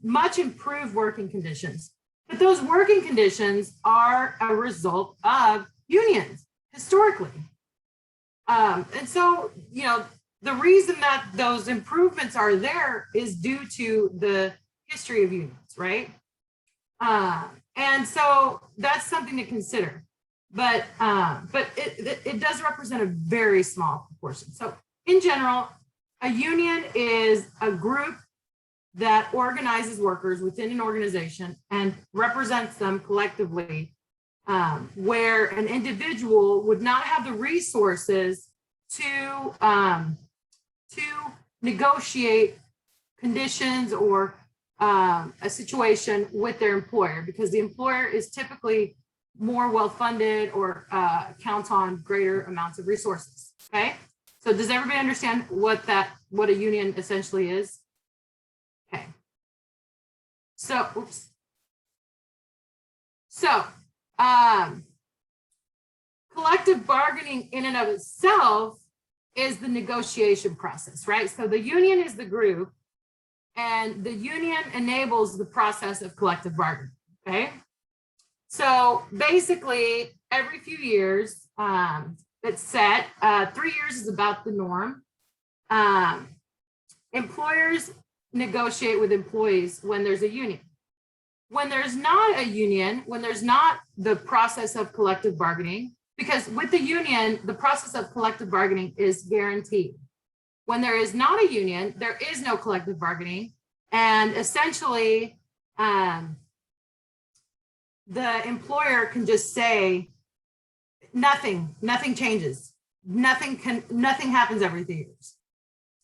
much improved working conditions. But those working conditions are a result of unions historically. And so, you know, the reason that those improvements are there is due to the history of unions, right? And so that's something to consider. But it does represent a very small proportion. So in general, a union is a group that organizes workers within an organization and represents them collectively, where an individual would not have the resources to negotiate conditions or a situation with their employer, because the employer is typically more well-funded or counts on greater amounts of resources. Okay, so does everybody understand what a union essentially is? Okay, so oops. So collective bargaining in and of itself is the negotiation process, right? So the union is the group, and the union enables the process of collective bargaining. Okay, so basically every few years, it's set, 3 years is about the norm. Employers negotiate with employees when there's a union. When there's not a union, when there's not the process of collective bargaining, because with the union, the process of collective bargaining is guaranteed. When there is not a union, there is no collective bargaining. And essentially, the employer can just say, nothing changes. Nothing happens every 3 years.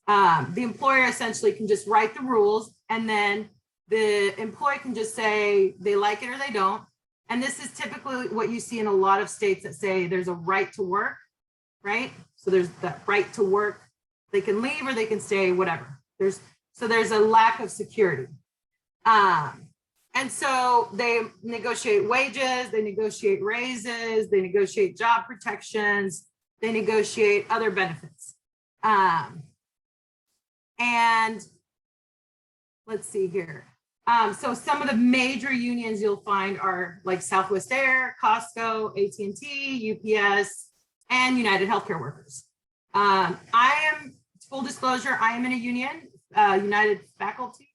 The employer essentially can just write the rules, and then the employee can just say they like it or they don't. And this is typically what you see in a lot of states that say there's a right to work, right? So there's that right to work They can leave or they can stay, whatever. There's a lack of security. And so they negotiate wages, they negotiate raises, they negotiate job protections, they negotiate other benefits. And let's see here. So some of the major unions you'll find are like Southwest Air, Costco, AT&T, UPS, and United Healthcare Workers. I am, full disclosure, I am in a union, United Faculty,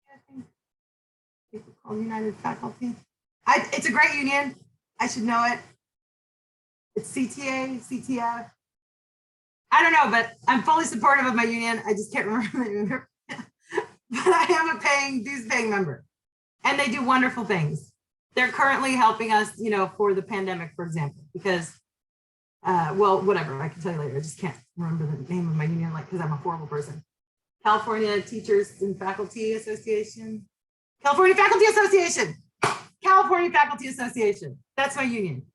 I think people call United Faculty. It's a great union. I should know it. It's CTA, CTF. I don't know, but I'm fully supportive of my union. I just can't remember. But I am a dues paying member, and they do wonderful things. They're currently helping us, for the pandemic, for example, because, well, whatever, I can tell you later. I just can't remember the name of my union, because I'm a horrible person. California Teachers and Faculty Association. California Faculty Association. California Faculty Association. That's my union.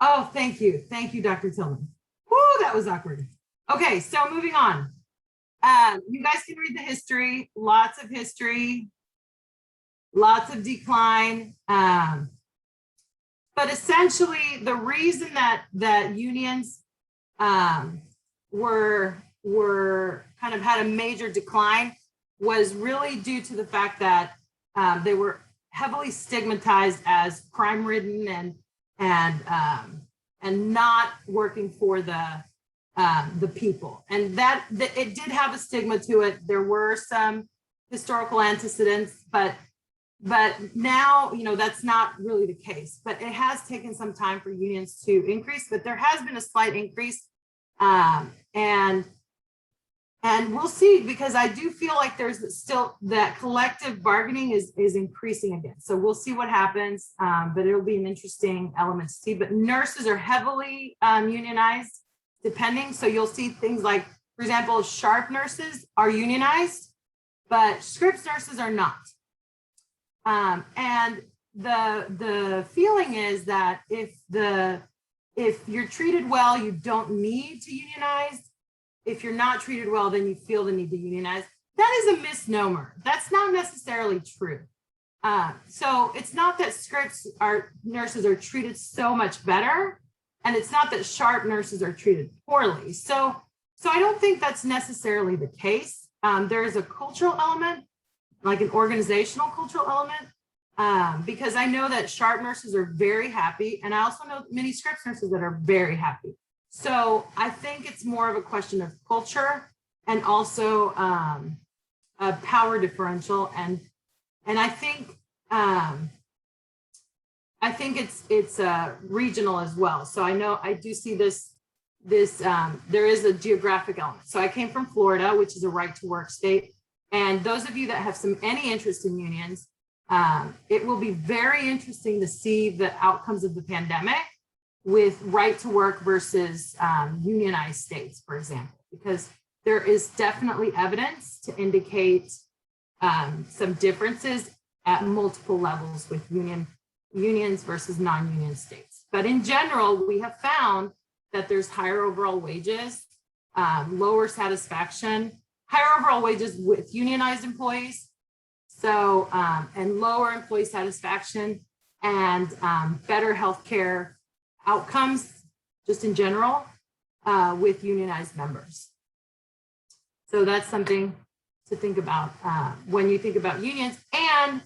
Oh, thank you. Thank you, Dr. Tillman. Whoo, that was awkward. Okay, so moving on. You guys can read the history, lots of history, lots of decline. But essentially, the reason that unions were kind of had a major decline was really due to the fact that they were heavily stigmatized as crime-ridden and not working for the people, and that it did have a stigma to it. There were some historical antecedents, but now that's not really the case. But it has taken some time for unions to increase, but there has been a slight increase, and we'll see, because I do feel like there's still that collective bargaining is increasing again. So we'll see what happens, but it'll be an interesting element to see. But nurses are heavily unionized. Depending, so you'll see things like, for example, sharp nurses are unionized, but Scripps nurses are not. And the feeling is that if you're treated well, you don't need to unionize. If you're not treated well, then you feel the need to unionize. That is a misnomer. That's not necessarily true. So it's not that Scripps nurses are treated so much better. And it's not that sharp nurses are treated poorly. So I don't think that's necessarily the case. There is a cultural element, like an organizational cultural element, because I know that sharp nurses are very happy. And I also know many Scripps nurses that are very happy. So I think it's more of a question of culture and also a power differential. And I think, it's regional as well. So I do see this, there is a geographic element. So I came from Florida, which is a right to work state. And those of you that have any interest in unions, it will be very interesting to see the outcomes of the pandemic with right to work versus unionized states, for example, because there is definitely evidence to indicate some differences at multiple levels with unions versus non-union states. But in general, we have found that there's higher overall wages, lower satisfaction, higher overall wages with unionized employees, so and lower employee satisfaction and better healthcare outcomes just in general with unionized members. So that's something to think about when you think about unions. And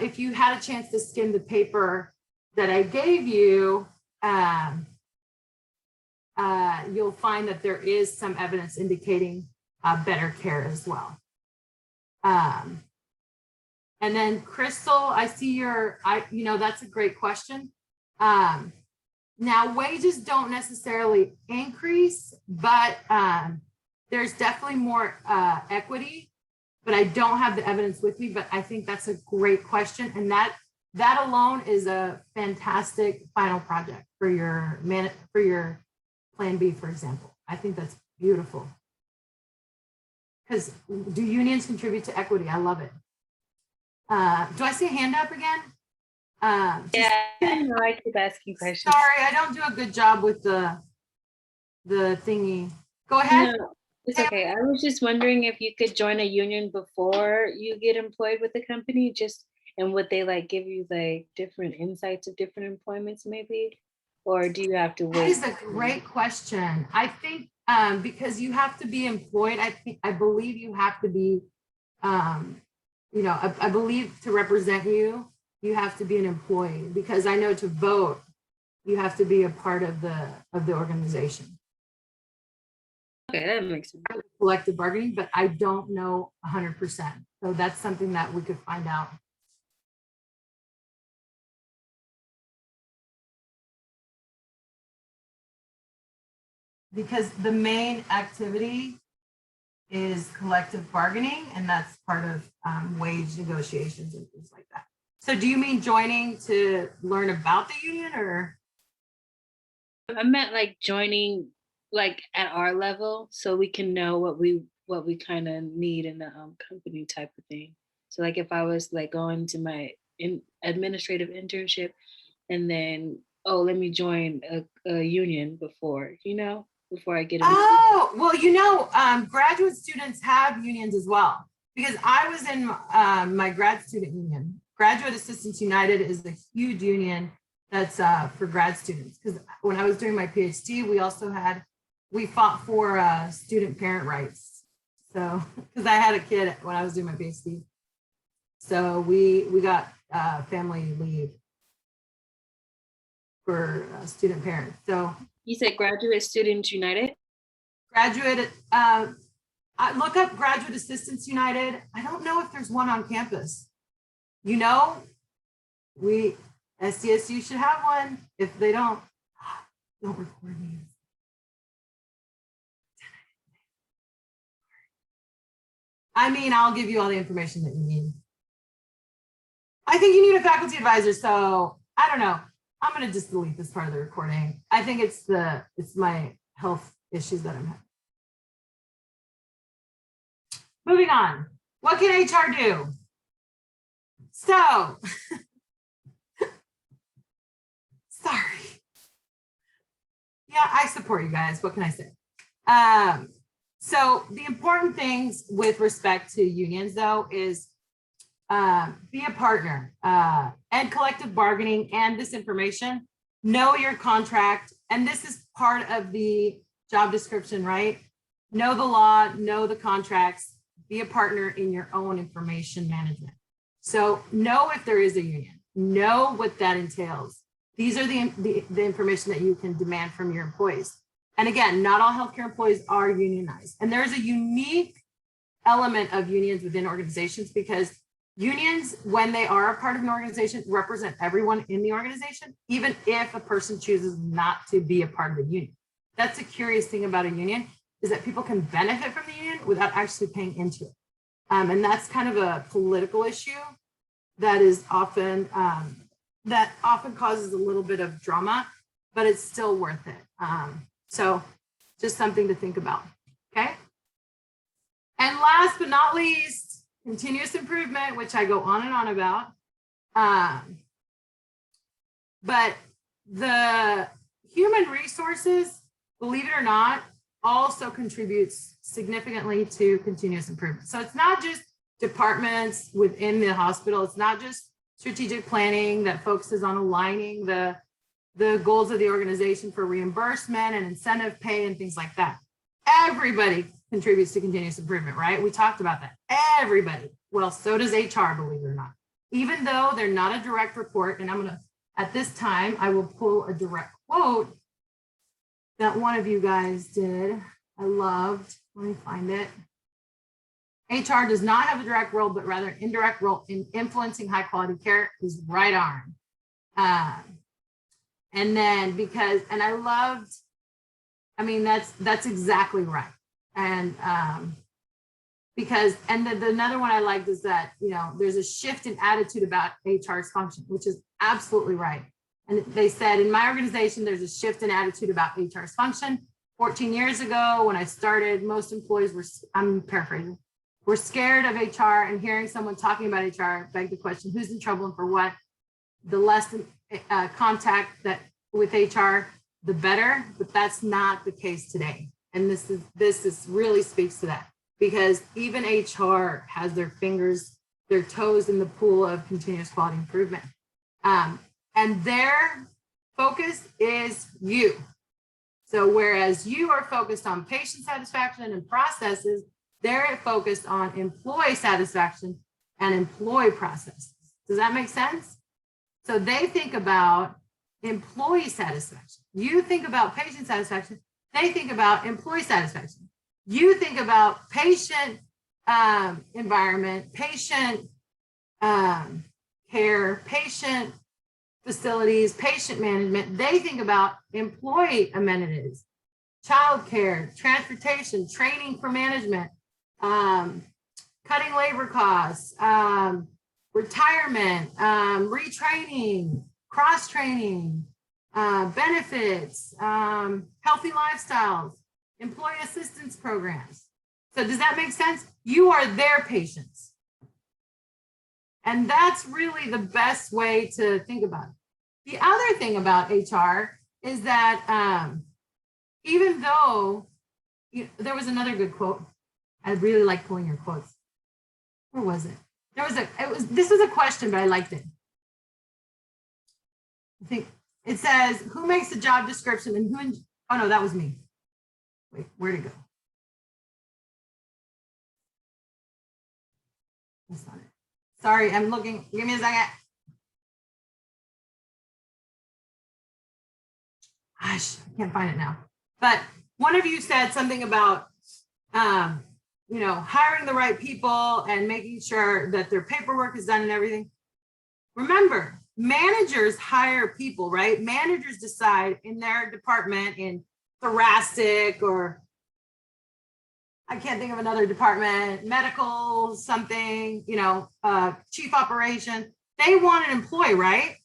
if you had a chance to skim the paper that I gave you, you'll find that there is some evidence indicating better care as well. And then Crystal, I see that's a great question. Now wages don't necessarily increase, but there's definitely more equity. But I don't have the evidence with me, but I think that's a great question. And that alone is a fantastic final project for your Plan B, for example. I think that's beautiful. Because do unions contribute to equity? I love it. Do I see a hand up again? No, I keep asking questions. Sorry, I don't do a good job with the thingy. Go ahead. No, it's okay. I was just wondering if you could join a union before you get employed with the company, just and would they like give you like different insights of different employments maybe? Or do you have to That wait? is a great question. I think because you have to be employed, I believe you have to be, I believe to represent you, you have to be an employee, because I know to vote, you have to be a part of the organization. Okay, that makes sense. Collective bargaining, but I don't know 100%. So that's something that we could find out. Because the main activity is collective bargaining, and that's part of wage negotiations and things like that. So do you mean joining to learn about the union, or? I meant like joining like at our level so we can know what we kind of need in the company type of thing. So like if I was like going to my administrative internship and then let me join a union before I get a Oh, well, graduate students have unions as well, because I was in my grad student union. Graduate Assistants United is a huge union that's for grad students, because when I was doing my PhD, we fought for student parent rights. So, because I had a kid when I was doing my PhD. So we got family leave for student parents. So You said Graduate Students United? graduate, look up Graduate Assistants United. I don't know if there's one on campus. SDSU should have one. If they don't record me. I mean, I'll give you all the information that you need. I think you need a faculty advisor, so I don't know. I'm gonna just delete this part of the recording. I think it's my health issues that I'm having. Moving on. What can HR do? So, sorry. Yeah, I support you guys. What can I say? So the important things with respect to unions, though, is be a partner and collective bargaining and this information. Know your contract. And this is part of the job description, right? Know the law, know the contracts, be a partner in your own information management. So know if there is a union, know what that entails. These are the information that you can demand from your employees. And again, not all healthcare employees are unionized. And there's a unique element of unions within organizations, because unions, when they are a part of an organization, represent everyone in the organization, even if a person chooses not to be a part of the union. That's a curious thing about a union, is that people can benefit from the union without actually paying into it. And that's kind of a political issue that is often causes a little bit of drama, but it's still worth it. So just something to think about, okay? And last but not least, continuous improvement, which I go on and on about. But the human resources, believe it or not, also contributes significantly to continuous improvement. So it's not just departments within the hospital. It's not just strategic planning that focuses on aligning the goals of the organization for reimbursement and incentive pay and things like that. Everybody contributes to continuous improvement, right? We talked about that. Everybody. Well, so does HR, believe it or not. Even though they're not a direct report, and at this time, I will pull a direct quote that one of you guys did. I loved. Let me find it. HR does not have a direct role, but rather an indirect role in influencing high quality care, is right arm. And then I loved, that's exactly right. And another one I liked is that, there's a shift in attitude about HR's function, which is absolutely right. And they said, in my organization, there's a shift in attitude about HR's function. 14 years ago, when I started, most employees I'm paraphrasing, were scared of HR, and hearing someone talking about HR begged the question, who's in trouble and for what? The less contact with HR, the better, but that's not the case today. And this really speaks to that, because even HR has their toes in the pool of continuous quality improvement. And their focus is you. So whereas you are focused on patient satisfaction and processes, they're focused on employee satisfaction and employee processes. Does that make sense? So they think about employee satisfaction. You think about patient satisfaction. They think about employee satisfaction. You think about patient environment, patient care, patient facilities, patient management. They think about employee amenities, childcare, transportation, training for management, cutting labor costs, retirement, retraining, cross-training, benefits, healthy lifestyles, employee assistance programs. So does that make sense? You are their patients. And that's really the best way to think about it. The other thing about HR is that even though there was another good quote, I really like pulling your quotes. Where was it? This was a question, but I liked it. I think it says, who makes the job description and who, oh no, that was me. Wait, where'd it go? That's not it. Sorry, I'm looking, give me a second. Gosh, I can't find it now. But one of you said something about, hiring the right people and making sure that their paperwork is done and everything. Remember, managers hire people, right? Managers decide in their department, in thoracic, or I can't think of another department, medical, something, chief operation. They want an employee, right?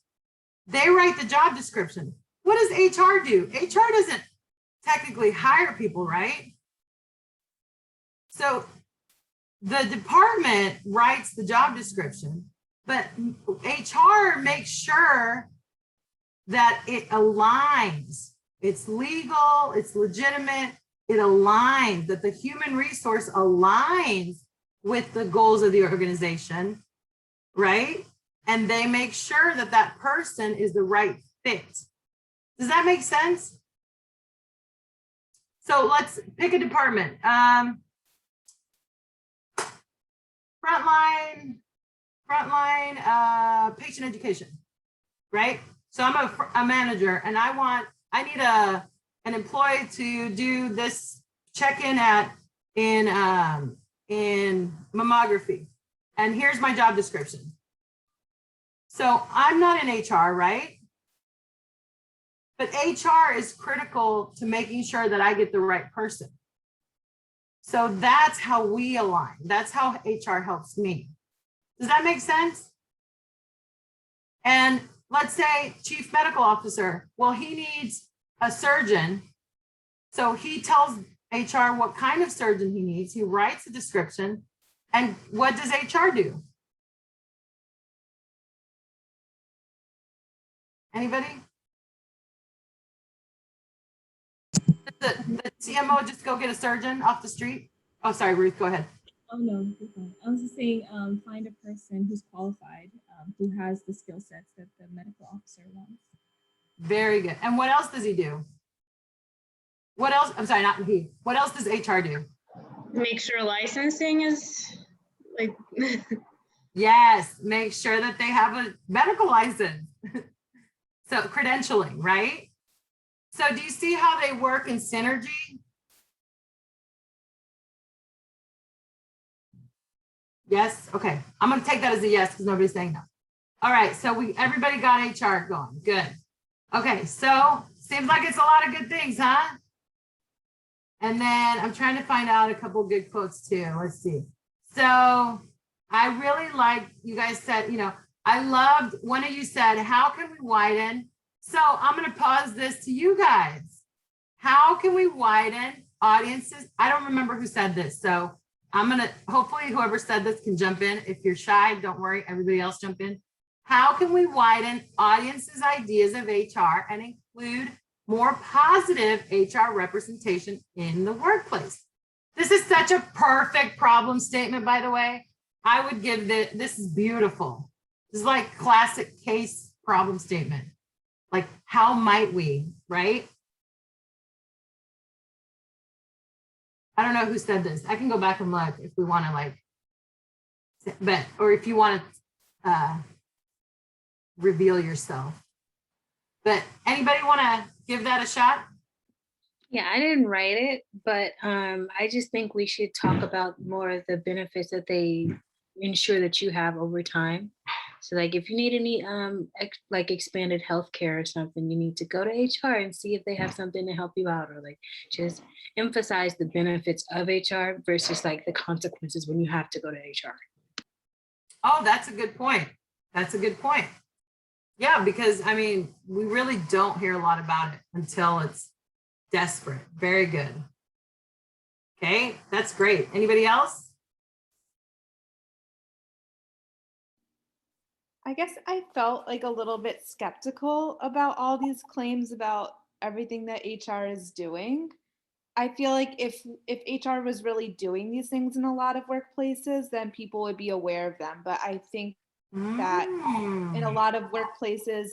They write the job description. What does HR do? HR doesn't technically hire people, right? So the department writes the job description, but HR makes sure that it aligns. It's legal, it's legitimate, it aligns, that the human resource aligns with the goals of the organization, right? And they make sure that that person is the right fit. Does that make sense? So let's pick a department. Frontline patient education, right? So I'm a manager and I need an employee to do this check-in in mammography. And here's my job description. So I'm not in HR, right? But HR is critical to making sure that I get the right person. So that's how we align. That's how HR helps me. Does that make sense? And let's say chief medical officer, well, he needs a surgeon. So he tells HR what kind of surgeon he needs. He writes a description. And what does HR do? Anybody? The CMO just go get a surgeon off the street? Oh, sorry, Ruth, go ahead. Oh, no, you're fine. I was just saying, find a person who's qualified, who has the skill sets that the medical officer wants. Very good. And what else does he do? What else? I'm sorry, not he. What else does HR do? Make sure licensing is like. Yes, make sure that they have a medical license. So credentialing, right? So do you see how they work in synergy? Yes, okay. I'm gonna take that as a yes because nobody's saying no. All right, so everybody got HR going, good. Okay, so seems like it's a lot of good things, huh? And then I'm trying to find out a couple good quotes too, let's see. So I really like, you guys said, I loved, one of you said, how can we widen? So I'm gonna pause this to you guys. How can we widen audiences? I don't remember who said this, so I'm gonna, hopefully whoever said this can jump in. If you're shy, don't worry, everybody else jump in. How can we widen audiences' ideas of HR and include more positive HR representation in the workplace. This is such a perfect problem statement, by the way. I would give this is beautiful. This is like classic case problem statement. Like, how might we, right? I don't know who said this. I can go back and look if we want to like, but, or if you want to reveal yourself. But anybody want to give that a shot? Yeah, I didn't write it, but I just think we should talk about more of the benefits that they ensure that you have over time. So like if you need any like expanded healthcare or something, you need to go to HR and see if they have something to help you out, or like just emphasize the benefits of HR versus like the consequences when you have to go to HR. Oh, that's a good point. That's a good point. Yeah, because I mean, we really don't hear a lot about it until it's desperate. Very good. Okay, that's great. Anybody else? I guess I felt like a little bit skeptical about all these claims about everything that HR is doing. I feel like if HR was really doing these things in a lot of workplaces, then people would be aware of them. But I think that in a lot of workplaces,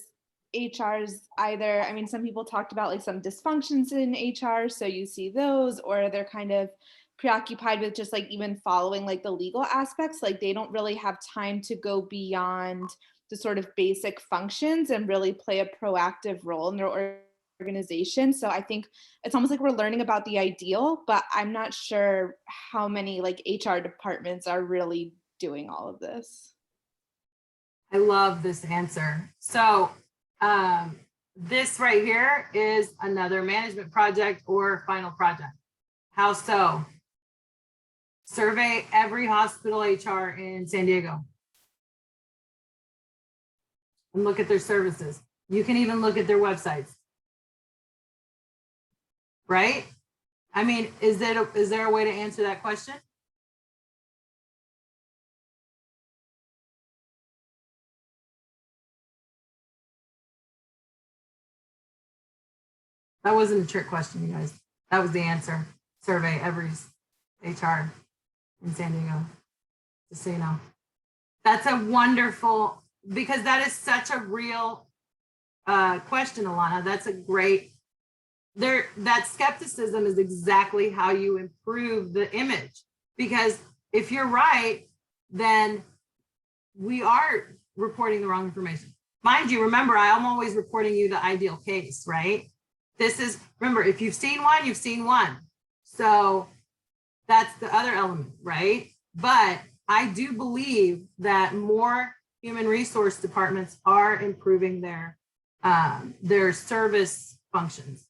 HR's either, I mean, some people talked about like some dysfunctions in HR, so you see those, or they're kind of preoccupied with just like even following like the legal aspects. Like they don't really have time to go beyond the sort of basic functions and really play a proactive role in their organization. So I think it's almost like we're learning about the ideal, but I'm not sure how many like HR departments are really doing all of this. I love this answer. So this right here is another management project or final project. How so? Survey every hospital HR in San Diego and look at their services. You can even look at their websites. Right? I mean, is there a way to answer that question? That wasn't a trick question, you guys. That was the answer. Survey every HR in San Diego, just so you know. That's a wonderful, because that is such a real question, Alana. That's a great, that skepticism is exactly how you improve the image. Because if you're right, then we are reporting the wrong information. Mind you, remember, I'm always reporting you the ideal case, right? This is, remember, if you've seen one, you've seen one. So that's the other element, right? But I do believe that more human resource departments are improving their service functions,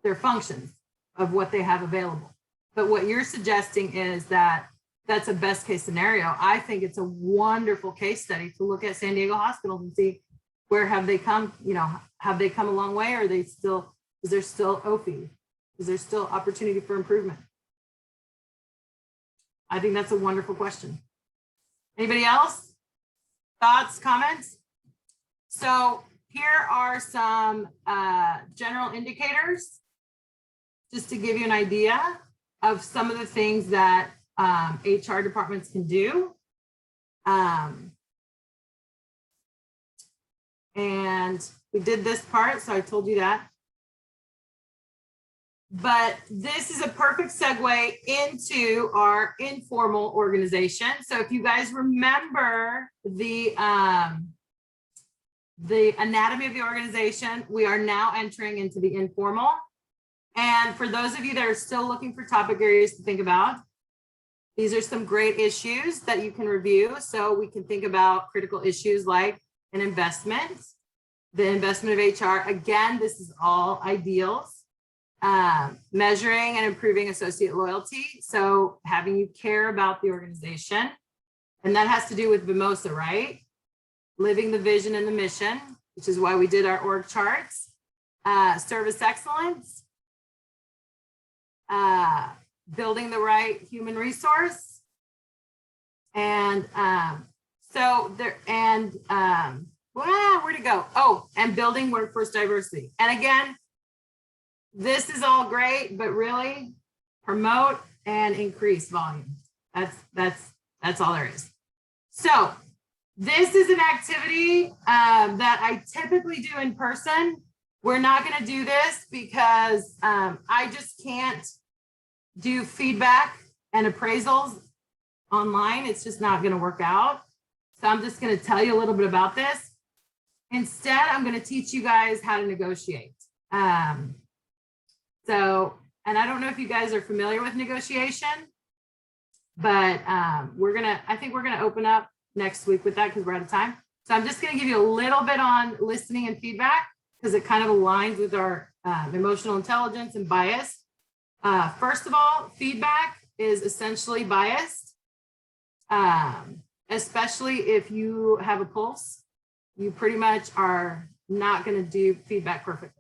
their functions of what they have available. But what you're suggesting is that that's a best case scenario. I think it's a wonderful case study to look at San Diego hospitals and see where have they come, have they come a long way, or are they still, is there still OFI? Is there still opportunity for improvement? I think that's a wonderful question. Anybody else? Thoughts, comments? So here are some general indicators, just to give you an idea of some of the things that HR departments can do. And we did this part, so I told you that. But this is a perfect segue into our informal organization. So if you guys remember the anatomy of the organization, we are now entering into the informal. And for those of you that are still looking for topic areas to think about, these are some great issues that you can review. So we can think about critical issues like an investment, the investment of HR. Again, this is all ideals. Measuring and improving associate loyalty. So having you care about the organization. And that has to do with Vimosa, right? Living the vision and the mission, which is why we did our org charts. Service excellence. Building the right human resource. And where'd it go? Oh, and building workforce diversity. And again, this is all great, but really promote and increase volume. That's all there is. So this is an activity that I typically do in person. We're not going to do this because I just can't do feedback and appraisals online. It's just not going to work out. So I'm just going to tell you a little bit about this. Instead, I'm going to teach you guys how to negotiate. And I don't know if you guys are familiar with negotiation, but I think we're going to open up next week with that because we're out of time. So I'm just going to give you a little bit on listening and feedback because it kind of aligns with our emotional intelligence and bias. First of all, feedback is essentially biased, especially if you have a pulse. You pretty much are not going to do feedback perfectly.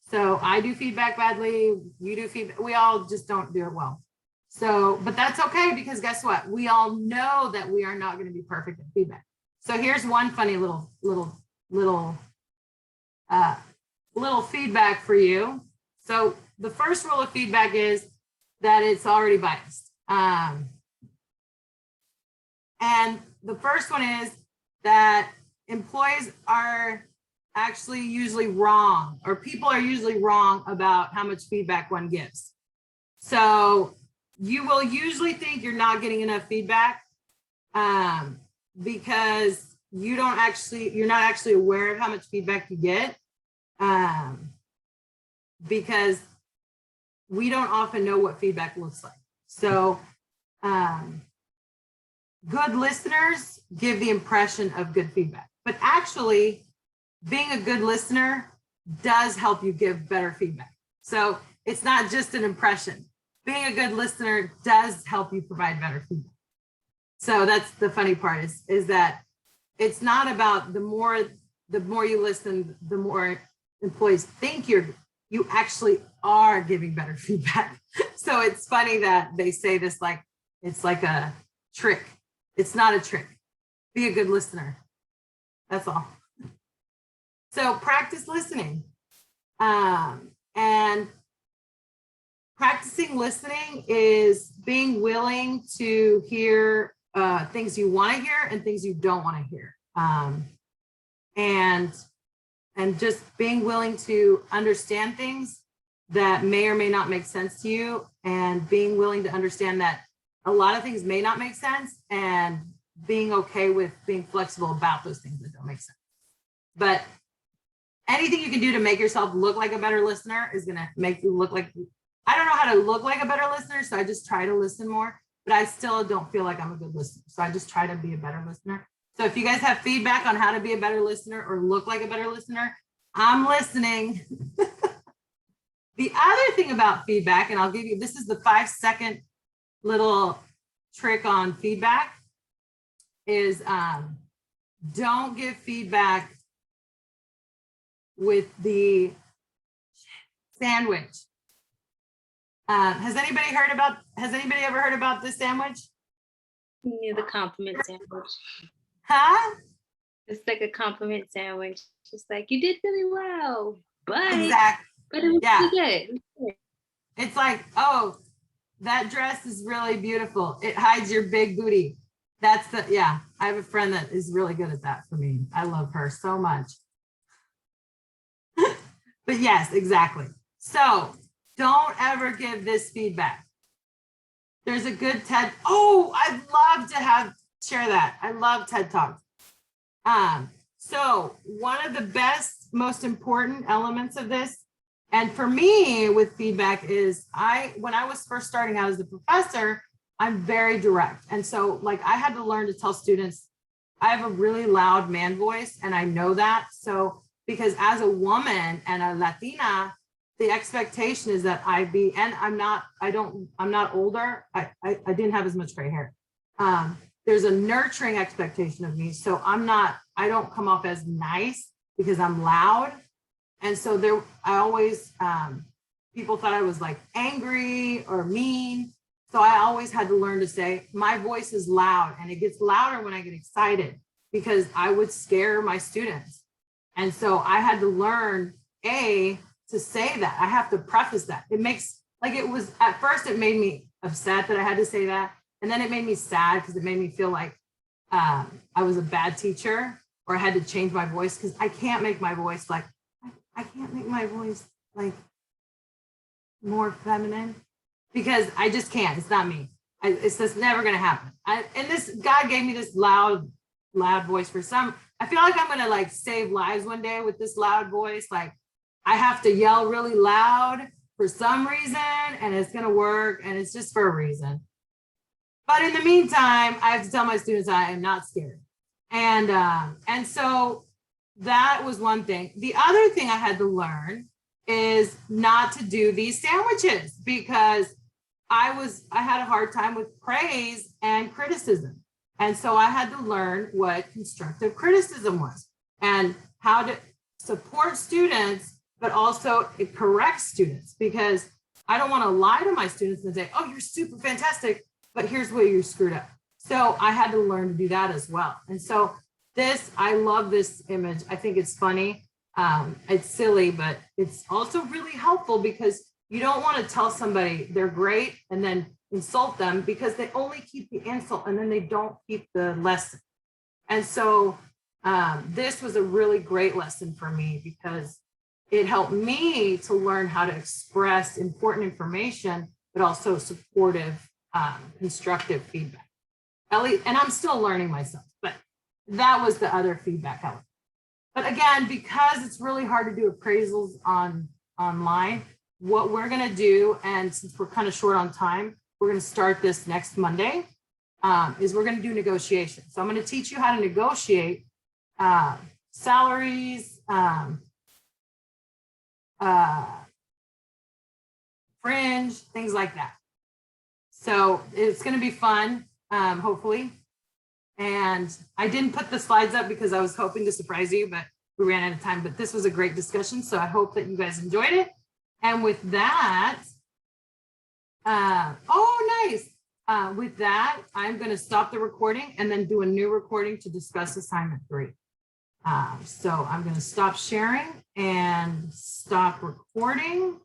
So I do feedback badly, you do feedback, we all just don't do it well. So, but that's okay because guess what? We all know that we are not going to be perfect at feedback. So here's one funny little feedback for you. So the first rule of feedback is that it's already biased. And the first one is that employees are actually usually wrong, or people are usually wrong about how much feedback one gives. So you will usually think you're not getting enough feedback because you're not actually aware of how much feedback you get because we don't often know what feedback looks like. So good listeners give the impression of good feedback, but actually being a good listener does help you give better feedback. So it's not just an impression. Being a good listener does help you provide better feedback. So that's the funny part is that it's not about the more you listen, the more employees think you actually are giving better feedback. So it's funny that they say this like it's like a trick. It's not a trick. Be a good listener. That's all. So practice listening. And practicing listening is being willing to hear things you want to hear and things you don't want to hear. And just being willing to understand things that may or may not make sense to you, and being willing to understand that a lot of things may not make sense, and being okay with being flexible about those things that don't make sense. But anything you can do to make yourself look like a better listener is going to make you look like, I don't know how to look like a better listener, so I just try to listen more, but I still don't feel like I'm a good listener. So I just try to be a better listener. So if you guys have feedback on how to be a better listener or look like a better listener, I'm listening. The other thing about feedback, and I'll give you, this is the 5-second little trick on feedback, is don't give feedback with the sandwich. Has anybody ever heard about this sandwich? Yeah, the compliment sandwich. Huh? It's like a compliment sandwich. Just like, you did really well, but Exactly. But it was pretty good. It's like, oh, that dress is really beautiful. It hides your big booty. I have a friend that is really good at that for me. I love her so much. But yes, exactly. So don't ever give this feedback. There's a good TED. Oh, I'd love to share that. I love TED Talks. So one of the best, most important elements of this, and for me with feedback, is when I was first starting out as a professor, I'm very direct. And so like I had to learn to tell students, I have a really loud man voice, and I know that. So because as a woman and a Latina, the expectation is that I'm not older. I didn't have as much gray hair. There's a nurturing expectation of me. So I don't come off as nice because I'm loud. And so I always, people thought I was like angry or mean. So I always had to learn to say, my voice is loud, and it gets louder when I get excited, because I would scare my students. And so I had to learn, to say that. I have to preface that. It makes, like, it was, at first it made me upset that I had to say that. And then it made me sad because it made me feel like I was a bad teacher, or I had to change my voice, because I can't make my voice like, I can't make my voice like more feminine, because I just can't. It's not me. It's just never going to happen. And this, God gave me this loud voice for some. I feel like I'm going to like save lives one day with this loud voice. Like I have to yell really loud for some reason, and it's going to work, and it's just for a reason. But in the meantime, I have to tell my students I am not scared. And so that was one thing. The other thing I had to learn is not to do these sandwiches, because I had a hard time with praise and criticism. And so I had to learn what constructive criticism was and how to support students, but also correct students, because I don't want to lie to my students and say, oh, you're super fantastic, but here's where you screwed up. So I had to learn to do that as well. And so this, I love this image. I think it's funny. It's silly, but it's also really helpful, because you don't want to tell somebody they're great and then insult them, because they only keep the insult and then they don't keep the lesson. And so this was a really great lesson for me, because it helped me to learn how to express important information, but also supportive, constructive feedback. And I'm still learning myself, but that was the other feedback element. But again, because it's really hard to do appraisals online, what we're going to do, and since we're kind of short on time, we're going to start this next Monday, is we're going to do negotiation. So I'm going to teach you how to negotiate salaries, fringe, things like that. So it's going to be fun, hopefully. And I didn't put the slides up because I was hoping to surprise you, but we ran out of time. But this was a great discussion, so I hope that you guys enjoyed it. And with that, oh, nice. With that, I'm going to stop the recording and then do a new recording to discuss assignment 3. So I'm going to stop sharing and stop recording.